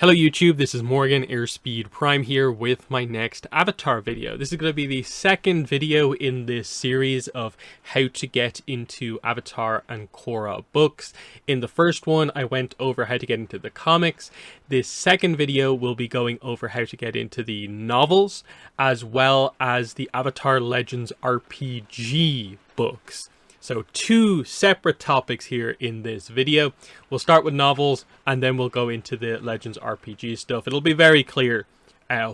Hello YouTube, this is Morgan Airspeed Prime here with my next Avatar video. This is going to be the second video in this series of how to get into Avatar and Korra books. In the first one, I went over how to get into the comics. This second video will be going over how to get into the novels, as well as the Avatar Legends RPG books. So two separate topics here in this video. We'll start with novels and then we'll go into the Legends RPG stuff. It'll be very clear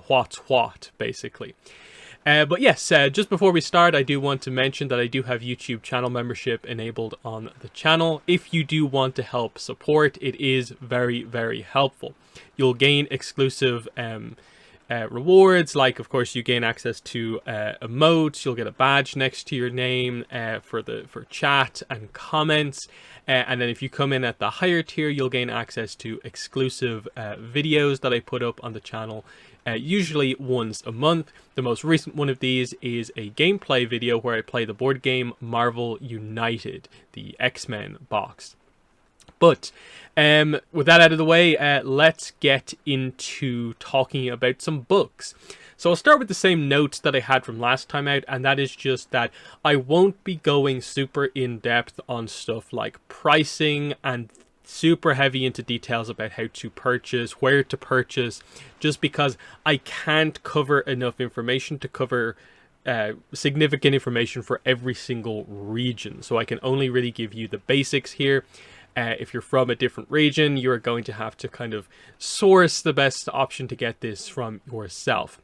what's what, basically. But yes, just before we start, I do want to mention that I do have YouTube channel membership enabled on the channel. If you do want to help support, it is very, very helpful. You'll gain exclusive rewards, like of course you gain access to emotes. You'll get a badge next to your name for chat and comments, and then if you come in at the higher tier, you'll gain access to exclusive videos that I put up on the channel, usually once a month. The most recent one of these is a gameplay video where I play the board game Marvel United, the X-Men box. But with that out of the way, let's get into talking about some books. So I'll start with the same notes that I had from last time out, and that is just that I won't be going super in-depth on stuff like pricing and super heavy into details about how to purchase, where to purchase, just because I can't cover enough information to cover significant information for every single region. So I can only really give you the basics here. If you're from a different region, you're going to have to kind of source the best option to get this from yourself.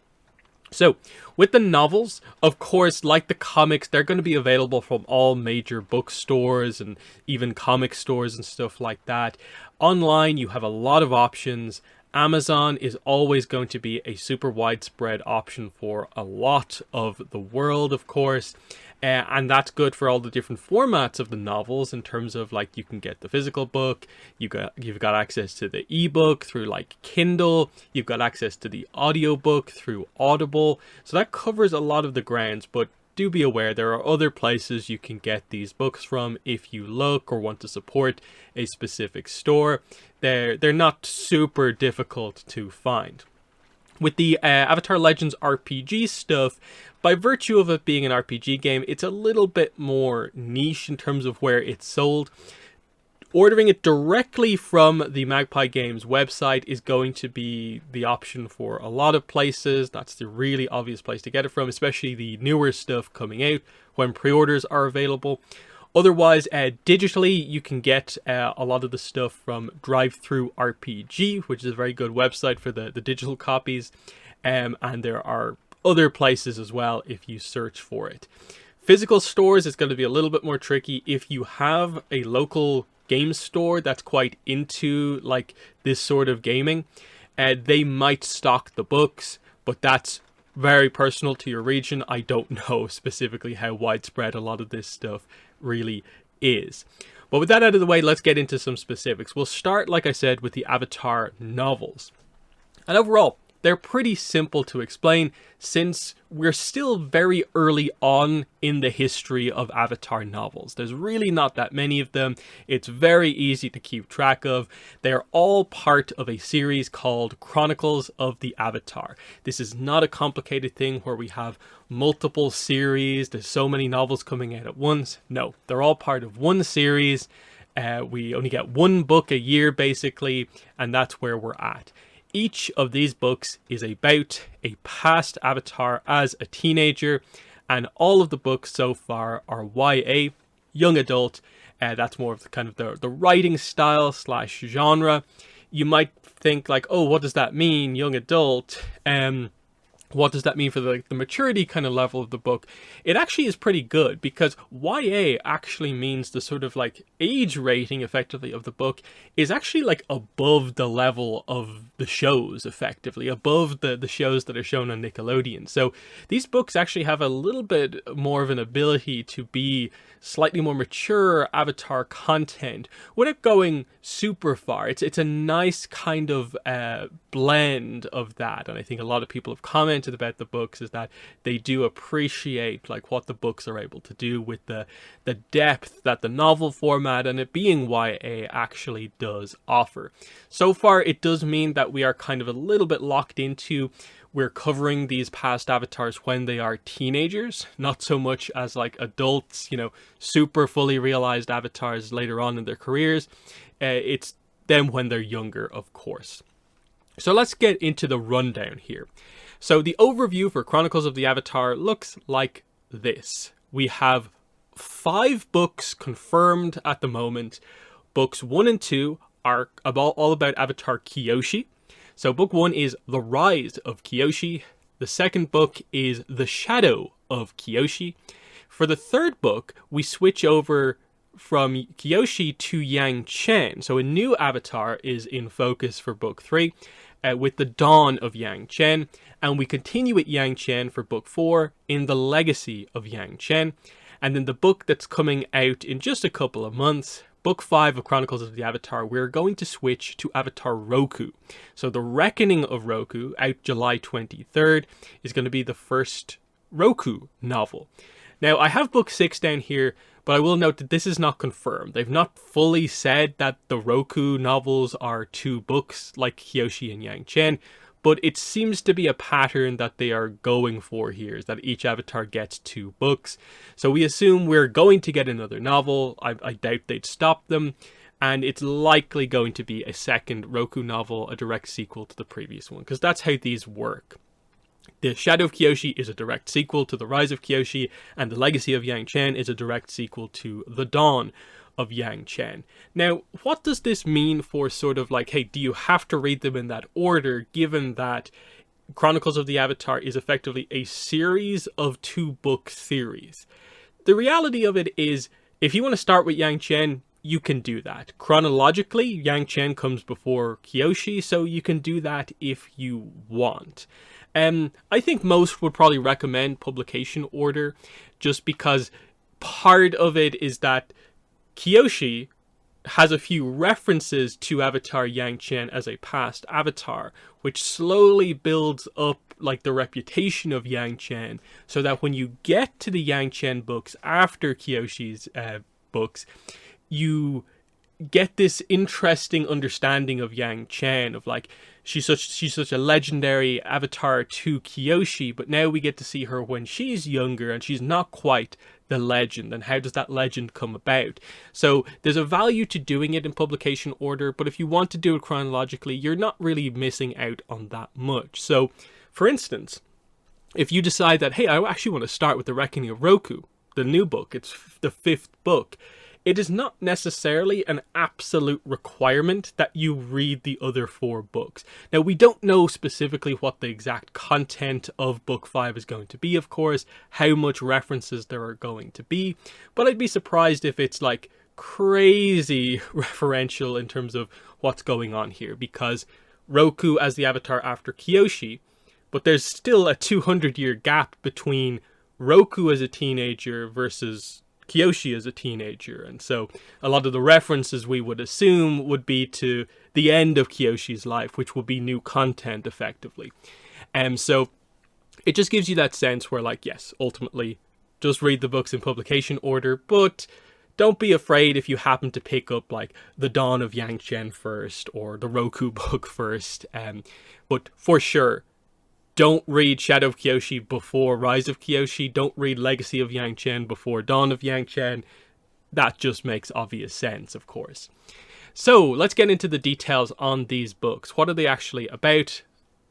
So with the novels, of course, like the comics, they're going to be available from all major bookstores and even comic stores and stuff like that. Online, you have a lot of options. Amazon is always going to be a super widespread option for a lot of the world, of course. And that's good for all the different formats of the novels, in terms of like you can get the physical book, you've got access to the ebook through like Kindle, you've got access to the audiobook through Audible. So that covers a lot of the grounds, but do be aware there are other places you can get these books from if you look or want to support a specific store. They're not super difficult to find. With the Avatar Legends RPG stuff, by virtue of it being an RPG game, it's a little bit more niche in terms of where it's sold. Ordering it directly from the Magpie Games website is going to be the option for a lot of places. That's the really obvious place to get it from, especially the newer stuff coming out when pre-orders are available. Otherwise, digitally, you can get a lot of the stuff from Drive-Thru RPG, which is a very good website for the digital copies. And there are other places as well if you search for it. Physical stores is going to be a little bit more tricky. If you have a local game store that's quite into like this sort of gaming, they might stock the books, but that's very personal to your region. I don't know specifically how widespread a lot of this stuff really is. But with that out of the way, let's get into some specifics. We'll start, like I said, with the Avatar novels. And overall, they're pretty simple to explain, since we're still very early on in the history of Avatar novels. There's really not that many of them. It's very easy to keep track of. They're all part of a series called Chronicles of the Avatar. This is not a complicated thing where we have multiple series. There's so many novels coming out at once. No, they're all part of one series. We only get one book a year, basically, and that's where we're at. Each of these books is about a past Avatar as a teenager, and all of the books so far are YA, young adult. That's more of the kind of the writing style / genre. You might think like, oh, what does that mean, young adult? What does that mean for the maturity kind of level of the book? It actually is pretty good, because YA actually means the sort of like age rating effectively of the book is actually like above the level of the shows, effectively above the shows that are shown on Nickelodeon. So these books actually have a little bit more of an ability to be slightly more mature Avatar content without going super far. It's a nice kind of blend of that, and I think a lot of people have commented commented about the books is that they do appreciate like what the books are able to do with the depth that the novel format and it being YA actually does offer. So far, it does mean that we are kind of a little bit locked into we're covering these past avatars when they are teenagers, not so much as like adults, super fully realized avatars later on in their careers. It's them when they're younger, of course. So let's get into the rundown here. So the overview for Chronicles of the Avatar looks like this. We have 5 books confirmed at the moment. Books 1 and 2 are all about Avatar Kyoshi. So book 1 is The Rise of Kyoshi. The second book is The Shadow of Kyoshi. For the third book, we switch over from Kyoshi to Yang Chen. So a new avatar is in focus for book 3 with the dawn of Yang Chen. And we continue with Yang Chen for book 4 in the legacy of Yang Chen. And then the book that's coming out in just a couple of months, Book 5 of Chronicles of the Avatar, we're going to switch to Avatar Roku. So The Reckoning of Roku, out July 23rd, is going to be the first Roku novel. Now, I have book 6 down here, but I will note that this is not confirmed. They've not fully said that the Roku novels are 2 books like Kyoshi and Yang Chen, but it seems to be a pattern that they are going for here, is that each avatar gets 2 books. So we assume we're going to get another novel. I doubt they'd stop them. And it's likely going to be a second Roku novel, a direct sequel to the previous one, because that's how these work. The Shadow of Kyoshi is a direct sequel to The Rise of Kyoshi, and The Legacy of Yang Chen is a direct sequel to The Dawn of Yang Chen. Now, what does this mean for sort of like, hey, do you have to read them in that order, given that Chronicles of the Avatar is effectively a series of 2-book series? The reality of it is, if you want to start with Yang Chen, you can do that. Chronologically, Yang Chen comes before Kyoshi, so you can do that if you want. I think most would probably recommend publication order, just because part of it is that Kyoshi has a few references to Avatar Yang Chen as a past avatar, which slowly builds up like the reputation of Yang Chen, so that when you get to the Yang Chen books after Kyoshi's books, you get this interesting understanding of Yang Chen, of like, she's such a legendary avatar to Kyoshi, but now we get to see her when she's younger and she's not quite the legend, and how does that legend come about? So there's a value to doing it in publication order, but if you want to do it chronologically, you're not really missing out on that much. So for instance, if you decide that, hey, I actually want to start with The Reckoning of Roku, the new book, it's the 5th book, it is not necessarily an absolute requirement that you read the other 4 books. Now, we don't know specifically what the exact content of book 5 is going to be, of course, how much references there are going to be, but I'd be surprised if it's like crazy referential in terms of what's going on here, because Roku as the avatar after Kyoshi, but there's still a 200-year gap between Roku as a teenager versus Kyoshi as a teenager, and so a lot of the references we would assume would be to the end of Kyoshi's life, which will be new content effectively. So it just gives you that sense where, like, yes, ultimately just read the books in publication order, but don't be afraid if you happen to pick up like The Dawn of Yang Chen first or the Roku book first, but for sure, don't read Shadow of Kyoshi before Rise of Kyoshi. Don't read Legacy of Yang Chen before Dawn of Yang Chen. That just makes obvious sense, of course. So let's get into the details on these books. What are they actually about?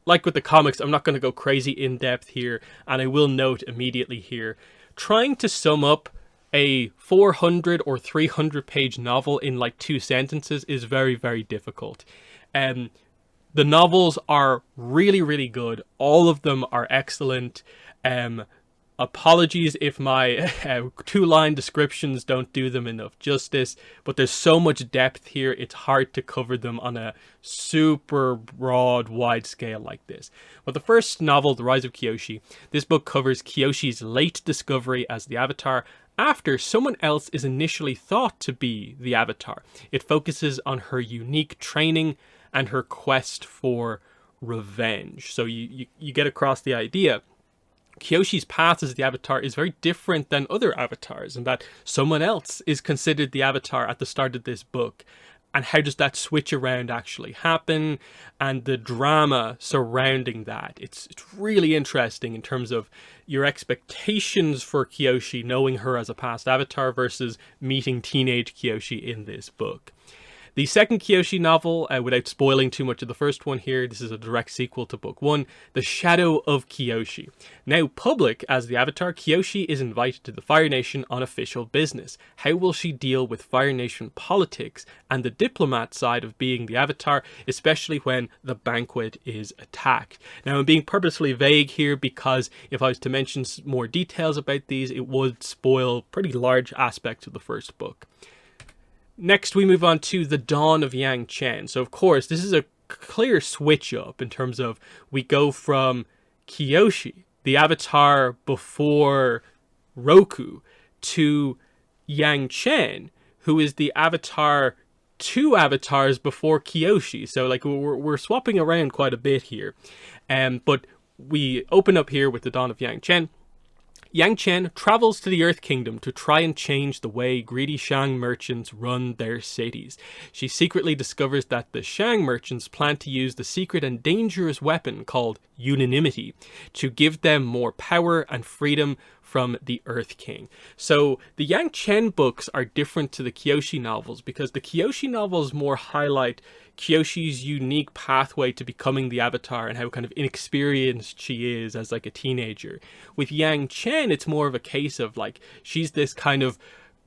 Like with the comics, I'm not going to go crazy in depth here, and I will note immediately here, trying to sum up a 400 or 300 page novel in like 2 sentences is very, very difficult. The novels are really, really good. All of them are excellent. Apologies if my 2-line descriptions don't do them enough justice, but there's so much depth here, it's hard to cover them on a super broad, wide scale like this. But the first novel, The Rise of Kyoshi, this book covers Kyoshi's late discovery as the Avatar after someone else is initially thought to be the Avatar. It focuses on her unique training and her quest for revenge. So you get across the idea Kyoshi's path as the Avatar is very different than other avatars, and that someone else is considered the Avatar at the start of this book. And how does that switch around actually happen, and the drama surrounding that. It's really interesting in terms of your expectations for Kyoshi, knowing her as a past Avatar versus meeting teenage Kyoshi in this book. The second Kyoshi novel, without spoiling too much of the first one here, this is a direct sequel to book one, The Shadow of Kyoshi. Now public as the Avatar, Kyoshi is invited to the Fire Nation on official business. How will she deal with Fire Nation politics and the diplomat side of being the Avatar, especially when the banquet is attacked? Now I'm being purposely vague here because if I was to mention more details about these, it would spoil pretty large aspects of the first book. Next, we move on to The Dawn of Yang Chen. So, of course, this is a clear switch up in terms of we go from Kyoshi, the Avatar before Roku, to Yang Chen, who is the Avatar 2 avatars before Kyoshi. So, like, we're swapping around quite a bit here. But we open up here with The Dawn of Yang Chen. Yang Chen travels to the Earth Kingdom to try and change the way greedy Shang merchants run their cities. She secretly discovers that the Shang merchants plan to use the secret and dangerous weapon called unanimity to give them more power and freedom from the Earth King. So the Yang Chen books are different to the Kyoshi novels because the Kyoshi novels more highlight Kyoshi's unique pathway to becoming the Avatar and how kind of inexperienced she is as like a teenager. With Yang Chen, it's more of a case of like, she's this kind of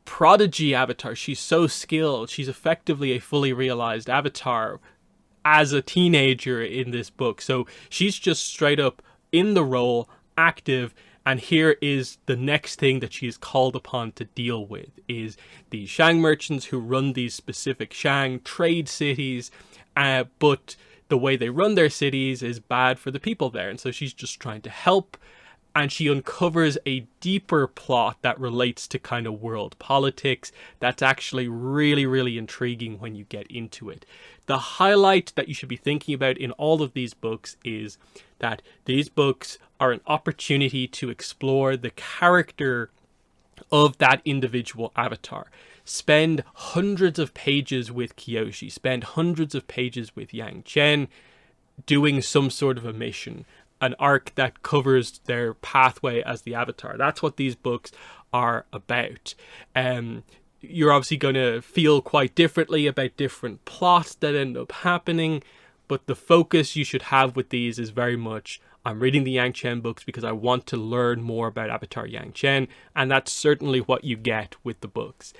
prodigy Avatar. She's so skilled. She's effectively a fully realized Avatar as a teenager in this book. So she's just straight up in the role, active. And here is the next thing that she is called upon to deal with, is the Shang merchants who run these specific Shang trade cities, but the way they run their cities is bad for the people there. And so she's just trying to help, and she uncovers a deeper plot that relates to kind of world politics that's actually really, really intriguing when you get into it. The highlight that you should be thinking about in all of these books is that these books are an opportunity to explore the character of that individual Avatar. Spend hundreds of pages with Kyoshi, spend hundreds of pages with Yang Chen, doing some sort of a mission, an arc that covers their pathway as the Avatar. That's what these books are about. You're obviously going to feel quite differently about different plots that end up happening, but the focus you should have with these is very much, I'm reading the Yang Chen books because I want to learn more about Avatar Yang Chen, and that's certainly what you get with the books.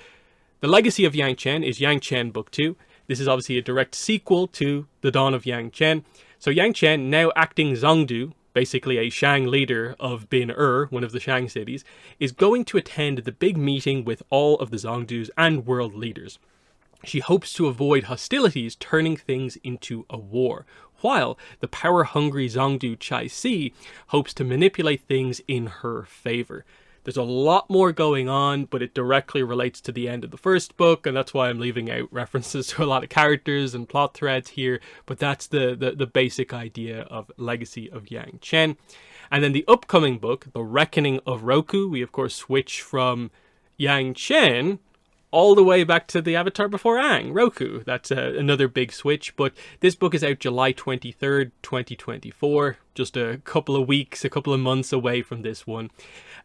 The Legacy of Yang Chen is Yang Chen Book 2. This is obviously a direct sequel to The Dawn of Yang Chen. So Yang Chen, now acting Zhongdu, basically a Shang leader of Bin-Er, one of the Shang cities, is going to attend the big meeting with all of the Zhongdus and world leaders. She hopes to avoid hostilities turning things into a war, while the power-hungry Zhongdu Chai Si hopes to manipulate things in her favor. There's a lot more going on, but it directly relates to the end of the first book, and that's why I'm leaving out references to a lot of characters and plot threads here, but that's the basic idea of Legacy of Yang Chen. And then the upcoming book, The Reckoning of Roku, we of course switch from Yang Chen all the way back to the Avatar before Aang, Roku. That's another big switch, but this book is out July 23rd, 2024, just a couple of weeks, a couple of months away from this one.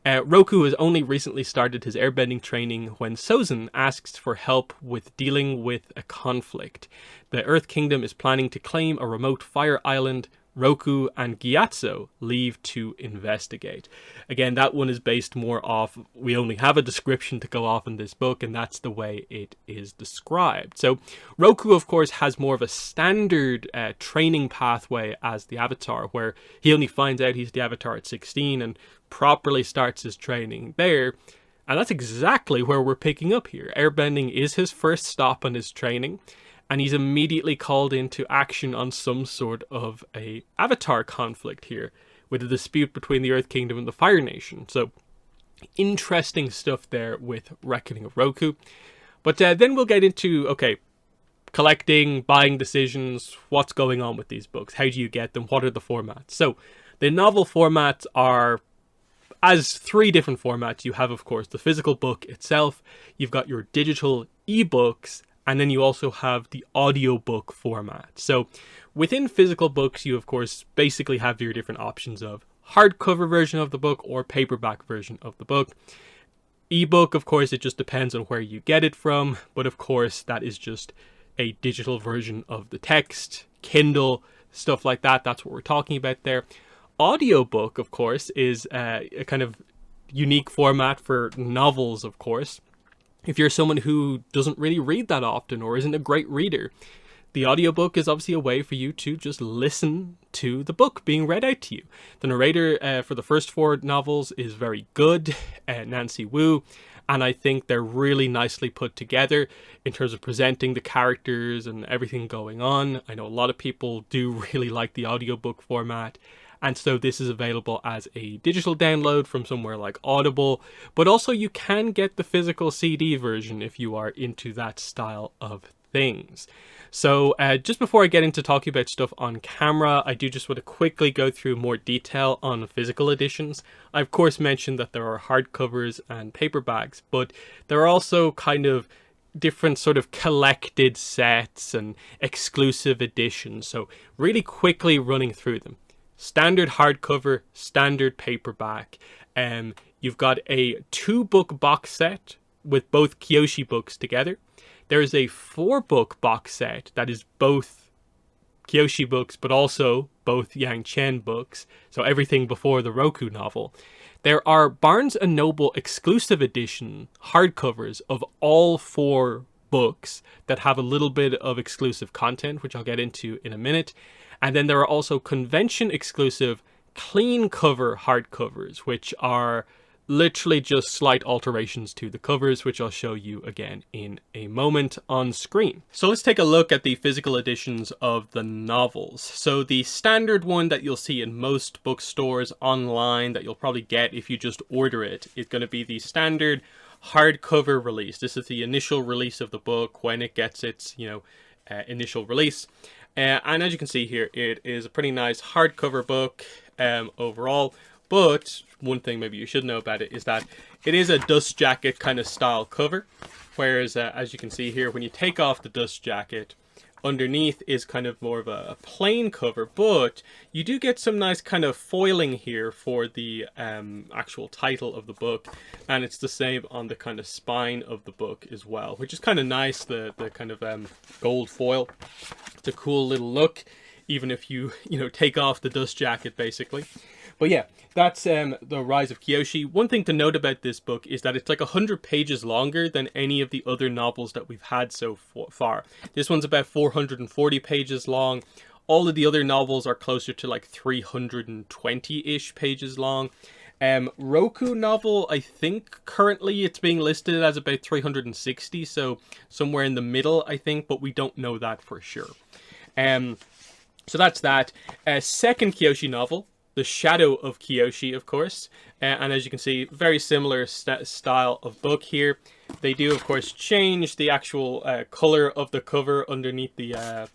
Roku has only recently started his airbending training when Sozin asks for help with dealing with a conflict. The Earth Kingdom is planning to claim a remote fire island. Roku and Gyatso leave to investigate. Again, that one is based more off, we only have a description to go off in this book, and that's the way it is described. So Roku, of course, has more of a standard training pathway as the Avatar, where he only finds out he's the Avatar at 16 and properly starts his training there. And that's exactly where we're picking up here. Airbending is his first stop on his training, and he's immediately called into action on some sort of a Avatar conflict here, with a dispute between the Earth Kingdom and the Fire Nation. So, interesting stuff there with Reckoning of Roku. But then we'll get into, okay, collecting, buying decisions, what's going on with these books, how do you get them, what are the formats. So the novel formats are as three different formats. You have, of course, the physical book itself, you've got your digital ebooks, and then you also have the audiobook format. So within physical books, you of course basically have your different options of hardcover version of the book or paperback version of the book. Ebook, of course, it just depends on where you get it from, but of course that is just a digital version of the text, Kindle, stuff like that. That's what we're talking about there. Audiobook, of course, is a kind of unique format for novels, of course. If you're someone who doesn't really read that often or isn't a great reader, the audiobook is obviously a way for you to just listen to the book being read out to you. The narrator for the first four novels is very good, Nancy Wu, and I think they're really nicely put together in terms of presenting the characters and everything going on. I know a lot of people do really like the audiobook format, and so this is available as a digital download from somewhere like Audible, but also you can get the physical CD version if you are into that style of things. So just before I get into talking about stuff on camera, I do just want to quickly go through more detail on physical editions. I of course mentioned that there are hardcovers and paperbacks, but there are also kind of different sort of collected sets and exclusive editions. So really quickly running through them. Standard hardcover, standard paperback. You've got a 2-book box set with both Kyoshi books together. There is a 4-book box set that is both Kyoshi books, but also both Yang Chen books. So everything before the Roku novel. There are Barnes & Noble exclusive edition hardcovers of all 4 books that have a little bit of exclusive content, which I'll get into in a minute. And then there are also convention exclusive clean cover hardcovers, which are literally just slight alterations to the covers, which I'll show you again in a moment on screen. So let's take a look at the physical editions of the novels. So the standard one that you'll see in most bookstores online that you'll probably get if you just order it is going to be the standard hardcover release. This is the initial release of the book when it gets its, initial release. And as you can see here, it is a pretty nice hardcover book overall. But one thing maybe you should know about it is that it is a dust jacket kind of style cover. Whereas as you can see here, when you take off the dust jacket, underneath is kind of more of a plain cover. But you do get some nice kind of foiling here for the actual title of the book. And it's the same on the kind of spine of the book as well, which is kind of nice, the kind of gold foil. It's a cool little look, even if you, take off the dust jacket basically. But yeah, that's The Rise of Kyoshi. One thing to note about this book is that it's like 100 pages longer than any of the other novels that we've had so far. This one's about 440 pages long. All of the other novels are closer to like 320-ish pages long. Roku novel, I think currently it's being listed as about 360, so somewhere in the middle, I think, but we don't know that for sure. So that's that. Second Kyoshi novel, The Shadow of Kyoshi, of course, and as you can see, very similar style of book here. They do, of course, change the actual color of the cover underneath the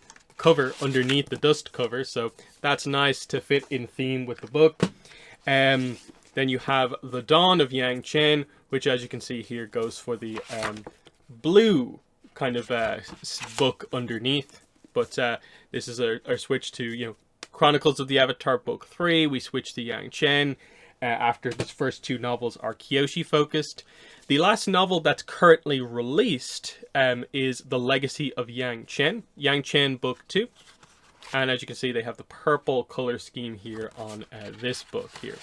dust cover, so that's nice to fit in theme with the book. Then you have The Dawn of Yang Chen, which, as you can see here, goes for the blue kind of book underneath. But this is our switch to, Chronicles of the Avatar Book 3. We switch to Yang Chen after the first 2 novels are Kyoshi focused. The last novel that's currently released is The Legacy of Yang Chen Book 2. And as you can see, they have the purple color scheme here on this book here.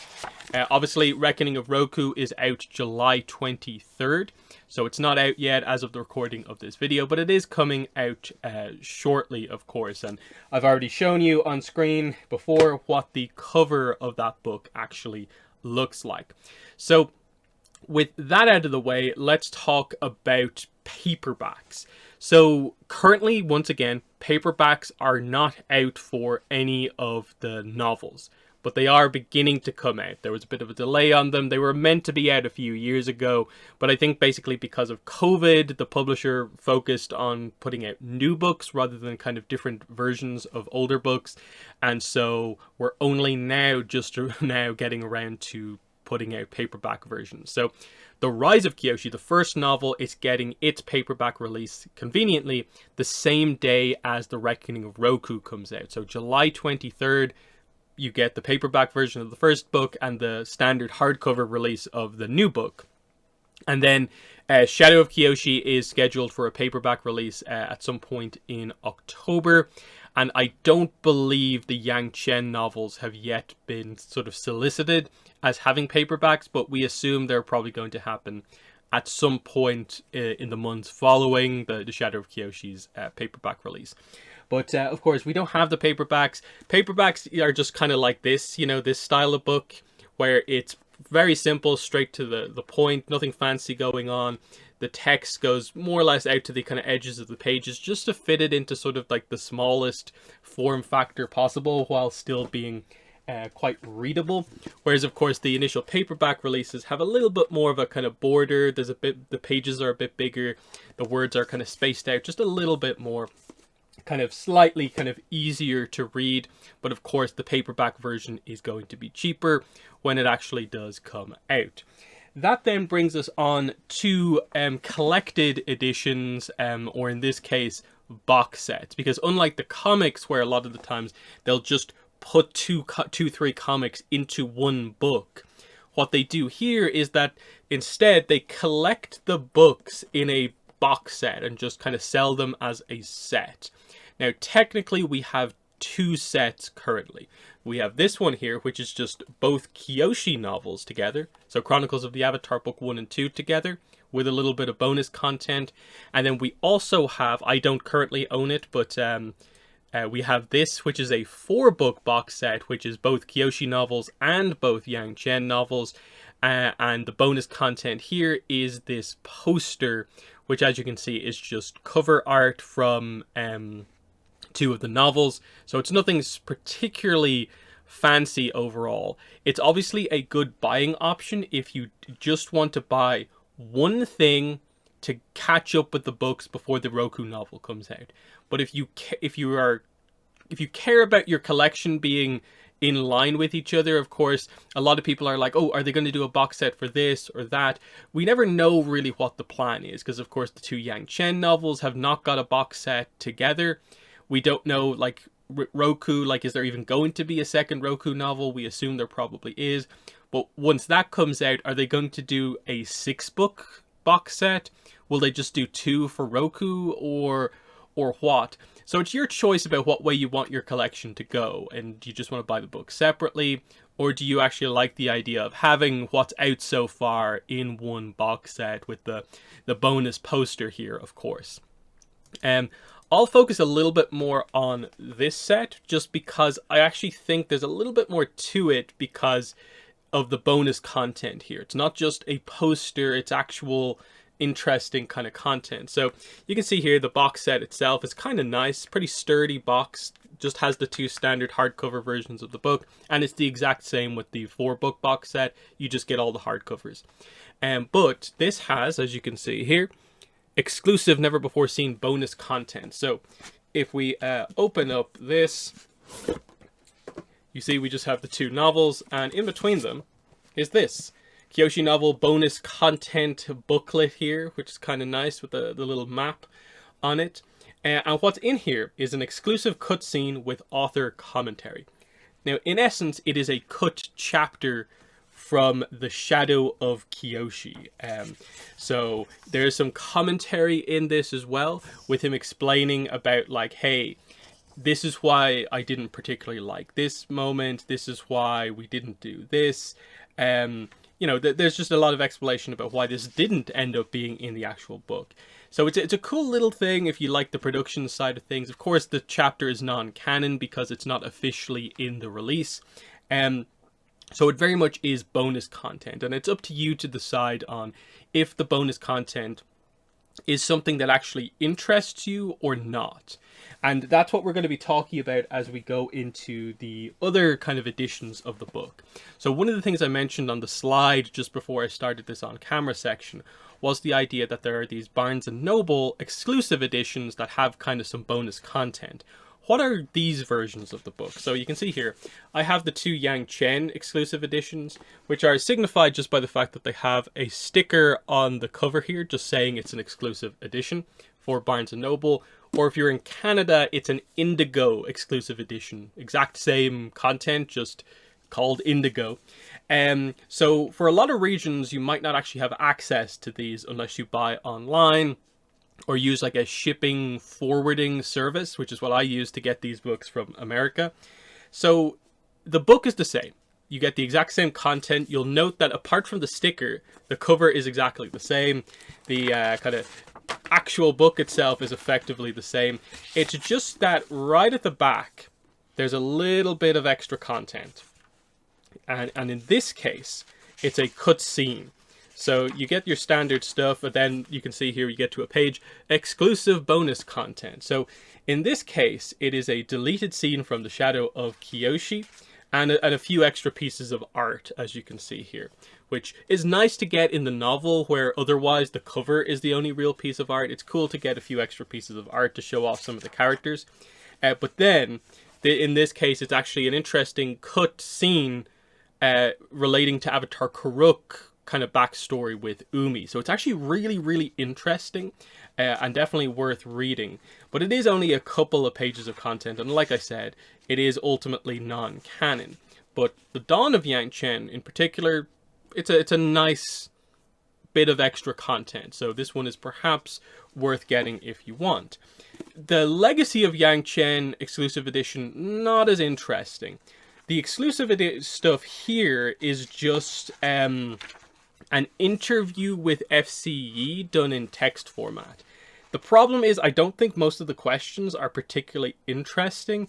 Obviously, Reckoning of Roku is out July 23rd. So it's not out yet as of the recording of this video, but it is coming out shortly, of course. And I've already shown you on screen before what the cover of that book actually looks like. So with that out of the way, let's talk about paperbacks. So currently, once again, paperbacks are not out for any of the novels. but they are beginning to come out. There was a bit of a delay on them. They were meant to be out a few years ago, but I think basically because of COVID, the publisher focused on putting out new books rather than kind of different versions of older books, and so we're only now just now getting around to putting out paperback versions. So The Rise of Kyoshi, the first novel, is getting its paperback release conveniently the same day as The Reckoning of Roku comes out. So July 23rd, you get the paperback version of the first book and the standard hardcover release of the new book. And then Shadow of Kyoshi is scheduled for a paperback release at some point in October. And I don't believe the Yang Chen novels have yet been sort of solicited as having paperbacks, but we assume they're probably going to happen at some point in the months following the Shadow of Kyoshi's paperback release. But of course, we don't have the paperbacks. Paperbacks are just kind of like this, you know, this style of book where it's very simple, straight to the point, nothing fancy going on. The text goes more or less out to the kind of edges of the pages just to fit it into sort of like the smallest form factor possible while still being quite readable. Whereas of course the initial paperback releases have a little bit more of a kind of border. There's a bit, the pages are a bit bigger, the words are kind of spaced out just a little bit more, kind of slightly kind of easier to read. But of course the paperback version is going to be cheaper when it actually does come out. That then brings us on to collected editions, or in this case, box sets. Because unlike the comics, where a lot of the times they'll just put three comics into one book, what they do here is that instead they collect the books in a box set and just kind of sell them as a set. Now, technically, we have two sets currently. We have this one here, which is just both Kyoshi novels together. So Chronicles of the Avatar Book 1 and 2 together with a little bit of bonus content. And then we also have, I don't currently own it, but we have this, which is a 4-book box set, which is both Kyoshi novels and both Yang Chen novels. And the bonus content here is this poster, which as you can see is just cover art from two of the novels. So it's nothing particularly fancy overall. It's obviously a good buying option if you just want to buy one thing to catch up with the books before the Roku novel comes out. But if you care about your collection being in line with each other, of course, a lot of people are like, oh, are they going to do a box set for this or that? We never know really what the plan is, because of course the two Yang Chen novels have not got a box set together. We don't know, like, Roku, like, is there even going to be a second Roku novel? We assume there probably is. But once that comes out, are they going to do a 6-book box set? Will they just do 2 for Roku, or what? So it's your choice about what way you want your collection to go. And do you just want to buy the book separately? Or do you actually like the idea of having what's out so far in one box set with the bonus poster here, of course? I'll focus a little bit more on this set just because I actually think there's a little bit more to it because of the bonus content here. It's not just a poster, it's actual interesting kind of content. So you can see here the box set itself is kind of nice, pretty sturdy box, just has the 2 standard hardcover versions of the book, and it's the exact same with the 4-book box set. You just get all the hardcovers. But this has, as you can see here, exclusive, never before seen bonus content. So if we open up this, you see we just have the 2 novels, and in between them is this Kyoshi novel bonus content booklet here, which is kind of nice with the little map on it. And what's in here is an exclusive cutscene with author commentary. Now, in essence, it is a cut chapter from the Shadow of Kyoshi. So there's some commentary in this as well, with him explaining about, like, hey, this is why I didn't particularly like this moment, this is why we didn't do this. You know, there's just a lot of explanation about why this didn't end up being in the actual book. So it's a cool little thing if you like the production side of things. Of course, the chapter is non-canon because it's not officially in the release. So it very much is bonus content, and it's up to you to decide on if the bonus content is something that actually interests you or not. And that's what we're going to be talking about as we go into the other kind of editions of the book. So one of the things I mentioned on the slide just before I started this on camera section was the idea that there are these Barnes & Noble exclusive editions that have kind of some bonus content. What are these versions of the book? So you can see here, I have the 2 Yang Chen exclusive editions, which are signified just by the fact that they have a sticker on the cover here, just saying it's an exclusive edition for Barnes & Noble. Or if you're in Canada, it's an Indigo exclusive edition. Exact same content, just called Indigo. So for a lot of regions, you might not actually have access to these unless you buy online or use like a shipping forwarding service, which is what I use to get these books from America. So the book is the same. You get the exact same content. You'll note that apart from the sticker, the cover is exactly the same. The kind of actual book itself is effectively the same. It's just that right at the back, there's a little bit of extra content. And in this case, it's a cut scene. So you get your standard stuff, but then you can see here you get to a page, exclusive bonus content. So in this case, it is a deleted scene from The Shadow of Kyoshi and a few extra pieces of art, as you can see here, which is nice to get in the novel where otherwise the cover is the only real piece of art. It's cool to get a few extra pieces of art to show off some of the characters. But then, in this case, it's actually an interesting cut scene relating to Avatar Kuruk kind of backstory with Umi. So it's actually really, really interesting and definitely worth reading. But it is only a couple of pages of content, and like I said, it is ultimately non-canon. But the Dawn of Yang Chen in particular, it's a nice bit of extra content. So this one is perhaps worth getting if you want. The Legacy of Yang Chen exclusive edition, not as interesting. The exclusive stuff here is just an interview with FCE done in text format. The problem is I don't think most of the questions are particularly interesting.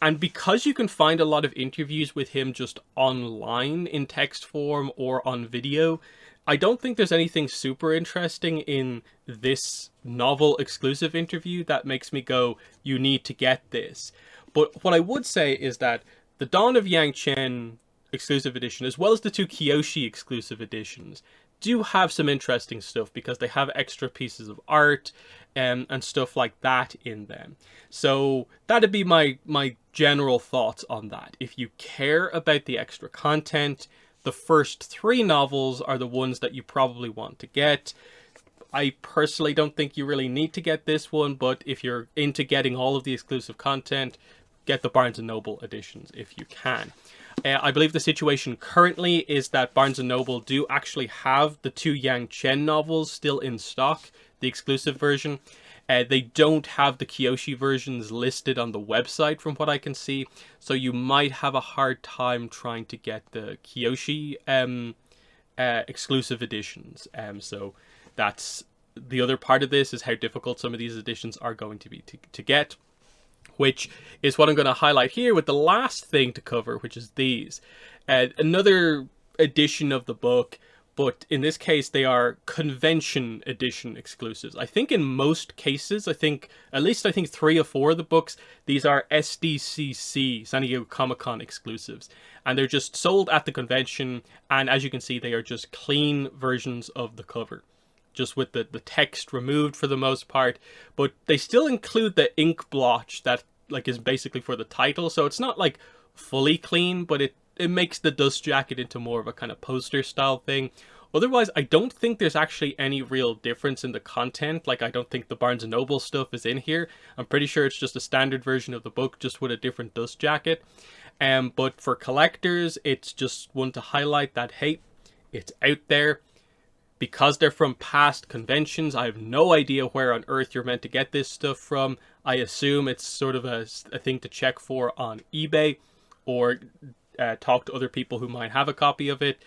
And because you can find a lot of interviews with him just online in text form or on video, I don't think there's anything super interesting in this novel exclusive interview that makes me go, you need to get this. But what I would say is that the Dawn of Yang Chen exclusive edition, as well as the 2 Kyoshi exclusive editions, do have some interesting stuff because they have extra pieces of art and stuff like that in them. So that'd be my general thoughts on that. If you care about the extra content, the first 3 novels are the ones that you probably want to get. I personally don't think you really need to get this one, but if you're into getting all of the exclusive content, get the Barnes & Noble editions if you can. I believe the situation currently is that Barnes & Noble do actually have the 2 Yang Chen novels still in stock, the exclusive version. They don't have the Kyoshi versions listed on the website from what I can see, so you might have a hard time trying to get the Kyoshi exclusive editions. So that's the other part of this, is how difficult some of these editions are going to be to get, which is what I'm going to highlight here with the last thing to cover, which is these. Another edition of the book, but in this case they are convention edition exclusives. I think in most cases, I think 3 or 4 of the books, these are SDCC, San Diego Comic-Con exclusives. And they're just sold at the convention, and as you can see, they are just clean versions of the cover, just with the text removed for the most part, but they still include the ink blotch that like is basically for the title, so it's not like fully clean, but it makes the dust jacket into more of a kind of poster style thing. Otherwise, I don't think there's actually any real difference in the content. Like, I don't think the Barnes & Noble stuff is in here. I'm pretty sure it's just a standard version of the book, just with a different dust jacket. But for collectors, it's just one to highlight that, hey, it's out there. Because they're from past conventions, I have no idea where on earth you're meant to get this stuff from. I assume it's sort of a thing to check for on eBay, or talk to other people who might have a copy of it.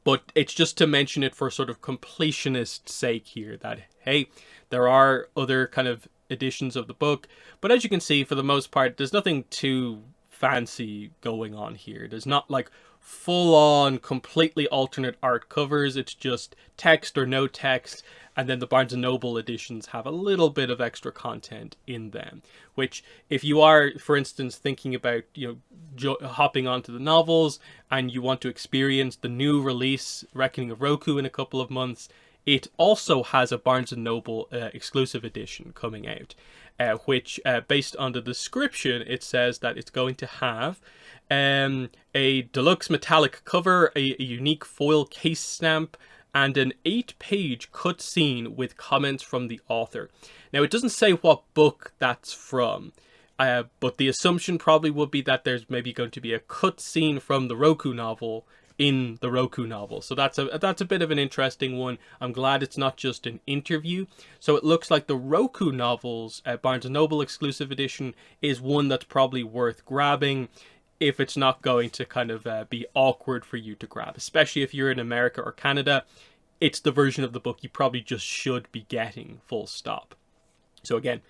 But it's just to mention it for sort of completionist sake here, that, hey, there are other kind of editions of the book. But as you can see, for the most part, there's nothing too fancy going on here. There's not like full-on completely alternate art covers. It's just text or no text, and then the Barnes & Noble editions have a little bit of extra content in them, which if you are, for instance, thinking about, hopping onto the novels and you want to experience the new release, Reckoning of Roku, in a couple of months, it also has a Barnes & Noble exclusive edition coming out, which, based on the description, it says that it's going to have a deluxe metallic cover, a unique foil case stamp, and an 8-page cutscene with comments from the author. Now, it doesn't say what book that's from, but the assumption probably would be that there's maybe going to be a cutscene from the Roku novel in the Roku novel. So that's a bit of an interesting one. I'm glad it's not just an interview. So it looks like the Roku novels, Barnes & Noble exclusive edition, is one that's probably worth grabbing if it's not going to kind of be awkward for you to grab, especially if you're in America or Canada. It's the version of the book you probably just should be getting, full stop. So again,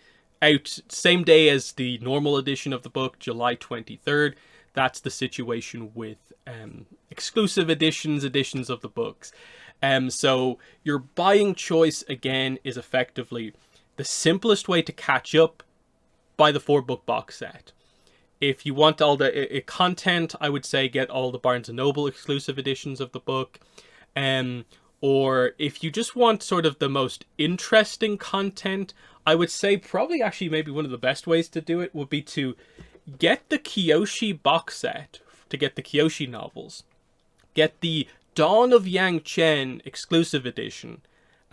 out same day as the normal edition of the book, July 23rd. That's the situation with exclusive editions of the books. So your buying choice, again, is effectively the simplest way to catch up: buy the 4-book box set. If you want all the content, I would say get all the Barnes & Noble exclusive editions of the book. Or if you just want sort of the most interesting content, I would say probably actually maybe one of the best ways to do it would be to get the Kyoshi box set, to get the Kyoshi novels. Get the Dawn of Yang Chen exclusive edition,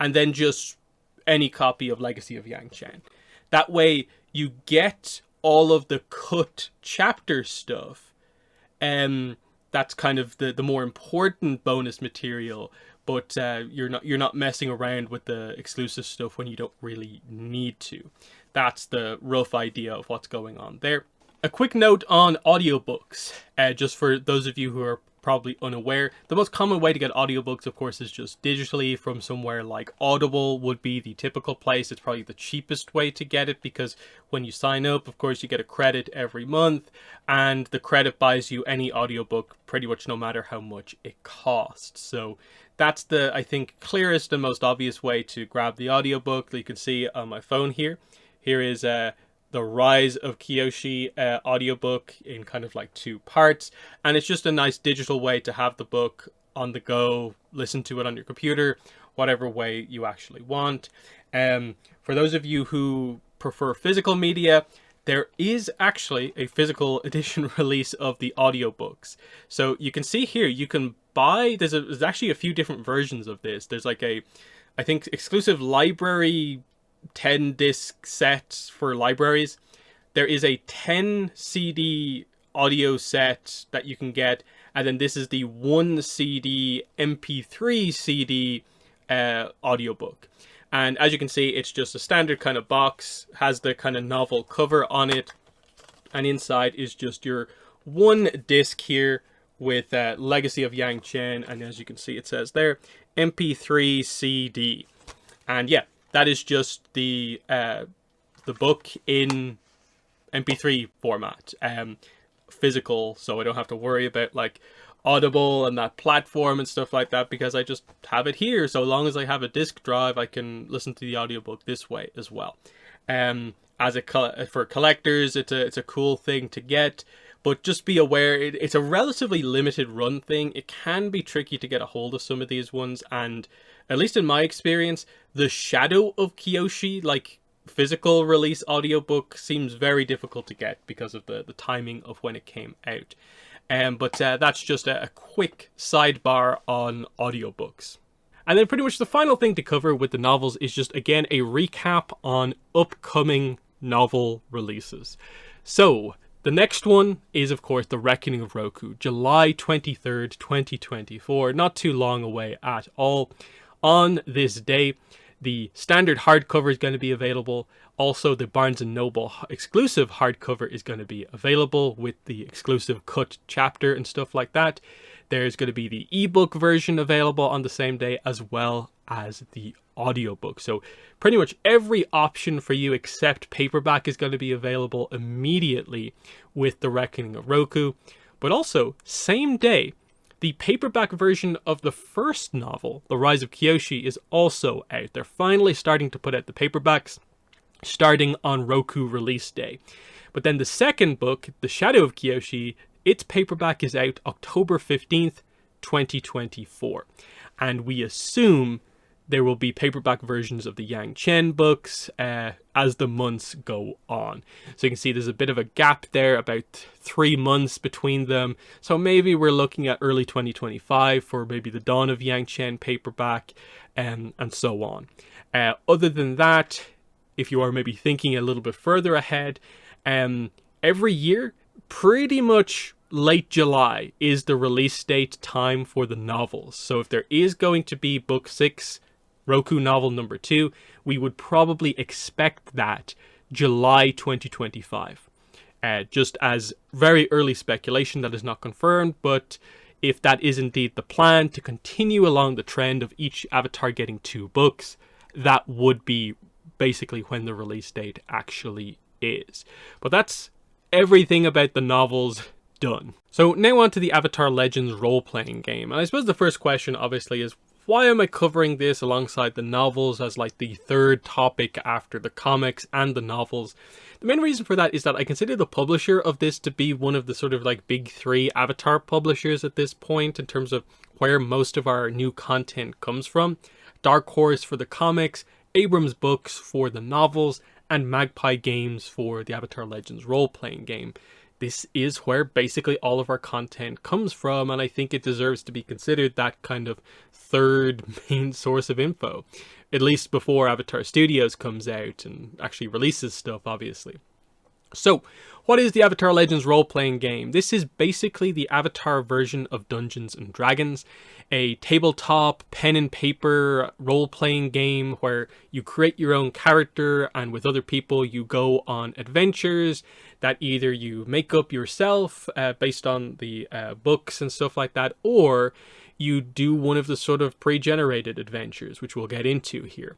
and then just any copy of Legacy of Yang Chen. That way you get all of the cut chapter stuff. That's kind of the more important bonus material, but you're not messing around with the exclusive stuff when you don't really need to. That's the rough idea of what's going on there. A quick note on audiobooks, just for those of you who are probably unaware. The most common way to get audiobooks, of course, is just digitally from somewhere like Audible would be the typical place. It's probably the cheapest way to get it, because when you sign up, of course, you get a credit every month, and the credit buys you any audiobook pretty much no matter how much it costs. So that's the, I think, clearest and most obvious way to grab the audiobook. You can see on my phone here. Here is the Rise of Kyoshi audiobook in kind of like 2 parts, and it's just a nice digital way to have the book on the go, listen to it on your computer, whatever way you actually want. For those of you who prefer physical media, there is actually a physical edition release of the audiobooks. So you can see here, you can buy, there's actually a few different versions of this. There's like I think exclusive library 10 disc sets for libraries. There is a 10 CD audio set that you can get, and then this is the 1 CD MP3 CD audiobook. And as you can see, it's just a standard kind of box, has the kind of novel cover on it, and inside is just your 1 disc here with Legacy of Yang Chen, and as you can see, it says there MP3 CD. And yeah, that is just the book in MP3 format, physical, so I don't have to worry about like Audible and that platform and stuff like that, because I just have it here. So long as I have a disk drive, I can listen to the audiobook this way as well. For collectors, it's a cool thing to get, but just be aware it's a relatively limited run thing. It can be tricky to get a hold of some of these ones, and at least in my experience, the Shadow of Kyoshi, like physical release audiobook, seems very difficult to get because of the timing of when it came out. But that's just a quick sidebar on audiobooks. And then pretty much the final thing to cover with the novels is just, again, a recap on upcoming novel releases. So the next one is, of course, The Reckoning of Roku, July 23rd, 2024, not too long away at all. On this day, the standard hardcover is going to be available. Also, the Barnes & Noble exclusive hardcover is going to be available with the exclusive cut chapter and stuff like that. There's going to be the ebook version available on the same day, as well as the audiobook. So pretty much every option for you except paperback is going to be available immediately with The Reckoning of Roku. But also, same day, The paperback version of the first novel, The Rise of Kyoshi, is also out. They're finally starting to put out the paperbacks, starting on Roku release day. But then the second book, The Shadow of Kyoshi, its paperback is out October 15th, 2024. And we assume there will be paperback versions of the Yang Chen books as the months go on. So you can see there's a bit of a gap there, about 3 months between them. So maybe we're looking at early 2025 for maybe the Dawn of Yang Chen paperback, and so on. Other than that, if you are maybe thinking a little bit further ahead, every year, pretty much late July is the release date time for the novels. So if there is going to be book 6, Roku novel number 2, we would probably expect that July 2025. Just as very early speculation that is not confirmed, but if that is indeed the plan to continue along the trend of each Avatar getting 2 books, that would be basically when the release date actually is. But that's everything about the novels done. So now on to the Avatar Legends role-playing game. And I suppose the first question obviously is, why am I covering this alongside the novels as like the third topic after the comics and the novels? The main reason for that is that I consider the publisher of this to be one of the sort of like big 3 Avatar publishers at this point in terms of where most of our new content comes from. Dark Horse for the comics, Abrams Books for the novels, and Magpie Games for the Avatar Legends role-playing game. This is where basically all of our content comes from, and I think it deserves to be considered that kind of third main source of info, at least before Avatar Studios comes out and actually releases stuff, obviously. So, what is the Avatar Legends role-playing game? This is basically the Avatar version of Dungeons & Dragons, a tabletop, pen and paper role-playing game where you create your own character and with other people you go on adventures that either you make up yourself based on the books and stuff like that, or you do one of the sort of pre-generated adventures, which we'll get into here.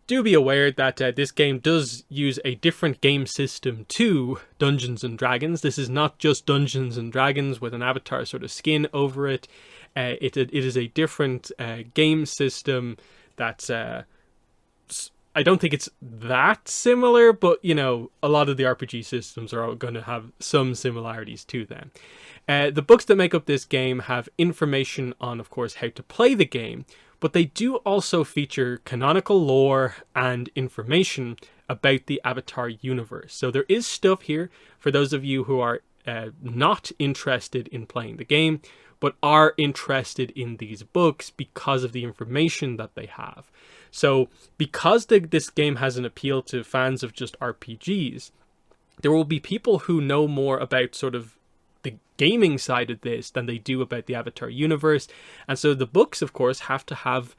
Do be aware that this game does use a different game system to Dungeons & Dragons. This is not just Dungeons & Dragons with an Avatar sort of skin over it. It is a different game system that's... I don't think it's that similar, but, you know, a lot of the RPG systems are going to have some similarities to them. The books that make up this game have information on, of course, how to play the game, but they do also feature canonical lore and information about the Avatar universe. So there is stuff here for those of you who are not interested in playing the game, but are interested in these books because of the information that they have. So because this game has an appeal to fans of just RPGs, there will be people who know more about sort of the gaming side of this than they do about the Avatar universe. And so the books, of course, have to have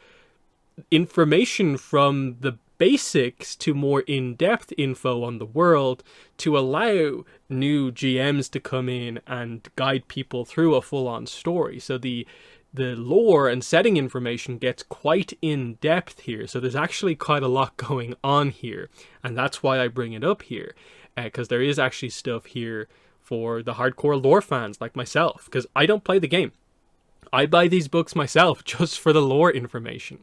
information from the basics to more in-depth info on the world to allow new GMs to come in and guide people through a full-on story. So the lore and setting information gets quite in-depth here. So there's actually quite a lot going on here. And that's why I bring it up here. Because there is actually stuff here for the hardcore lore fans like myself. Because I don't play the game. I buy these books myself just for the lore information.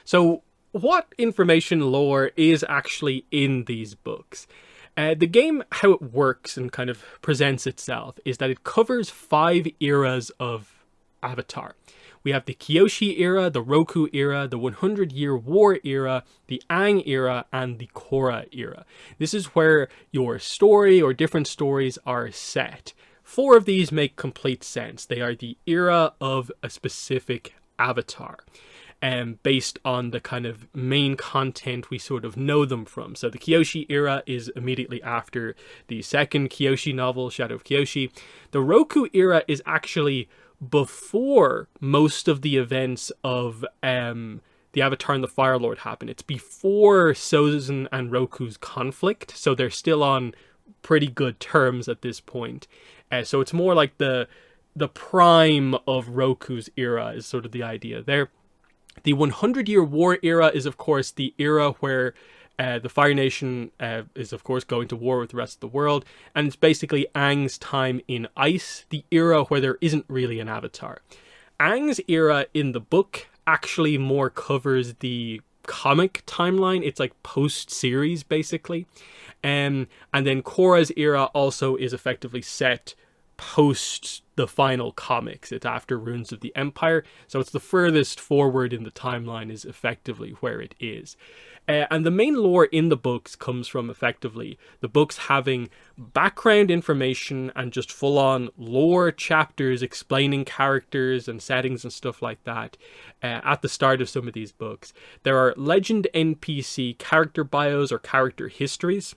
So what information lore is actually in these books? The game, how it works and kind of presents itself, is that it covers 5 eras of Avatar. We have the Kyoshi era, the Roku era, the 100-Year War era, the Aang era, and the Korra era. This is where your story or different stories are set. 4 of these make complete sense. They are the era of a specific Avatar, based on the kind of main content we sort of know them from. So the Kyoshi era is immediately after the second Kyoshi novel, Shadow of Kyoshi. The Roku era is actually before most of the events of the Avatar and the Fire Lord happen. It's before Sozin and Roku's conflict, so they're still on pretty good terms at this point. So it's more like the prime of Roku's era is sort of the idea there. The 100-Year War era is, of course, the era where The Fire Nation is, of course, going to war with the rest of the world, and it's basically Aang's time in ice, the era where there isn't really an Avatar. Aang's era in the book actually more covers the comic timeline. It's like post-series, basically. And then Korra's era also is effectively set post the final comics. It's after Ruins of the Empire, so it's the furthest forward in the timeline is effectively where it is. And the main lore in the books comes from effectively the books having background information and just full-on lore chapters explaining characters and settings and stuff like that at the start of some of these books. There are legend NPC character bios or character histories.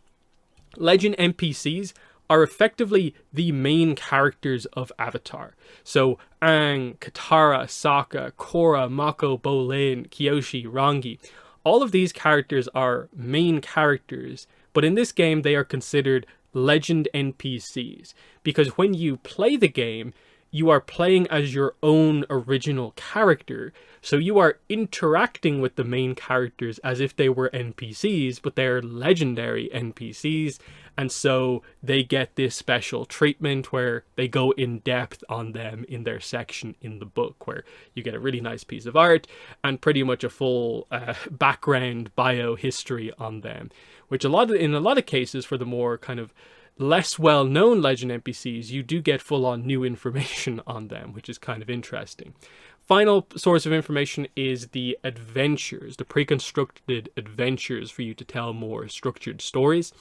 Legend NPCs are effectively the main characters of Avatar. So Aang, Katara, Sokka, Korra, Mako, Bolin, Kyoshi, Rangi, all of these characters are main characters, but in this game they are considered legend NPCs, because when you play the game, you are playing as your own original character, so you are interacting with the main characters as if they were NPCs, but they're legendary NPCs, and so they get this special treatment where they go in depth on them in their section in the book, where you get a really nice piece of art and pretty much a full background bio history on them, which in a lot of cases for the more kind of less well-known legend NPCs, you do get full-on new information on them, which is kind of interesting. Final source of information is the adventures, the pre-constructed adventures for you to tell more structured stories.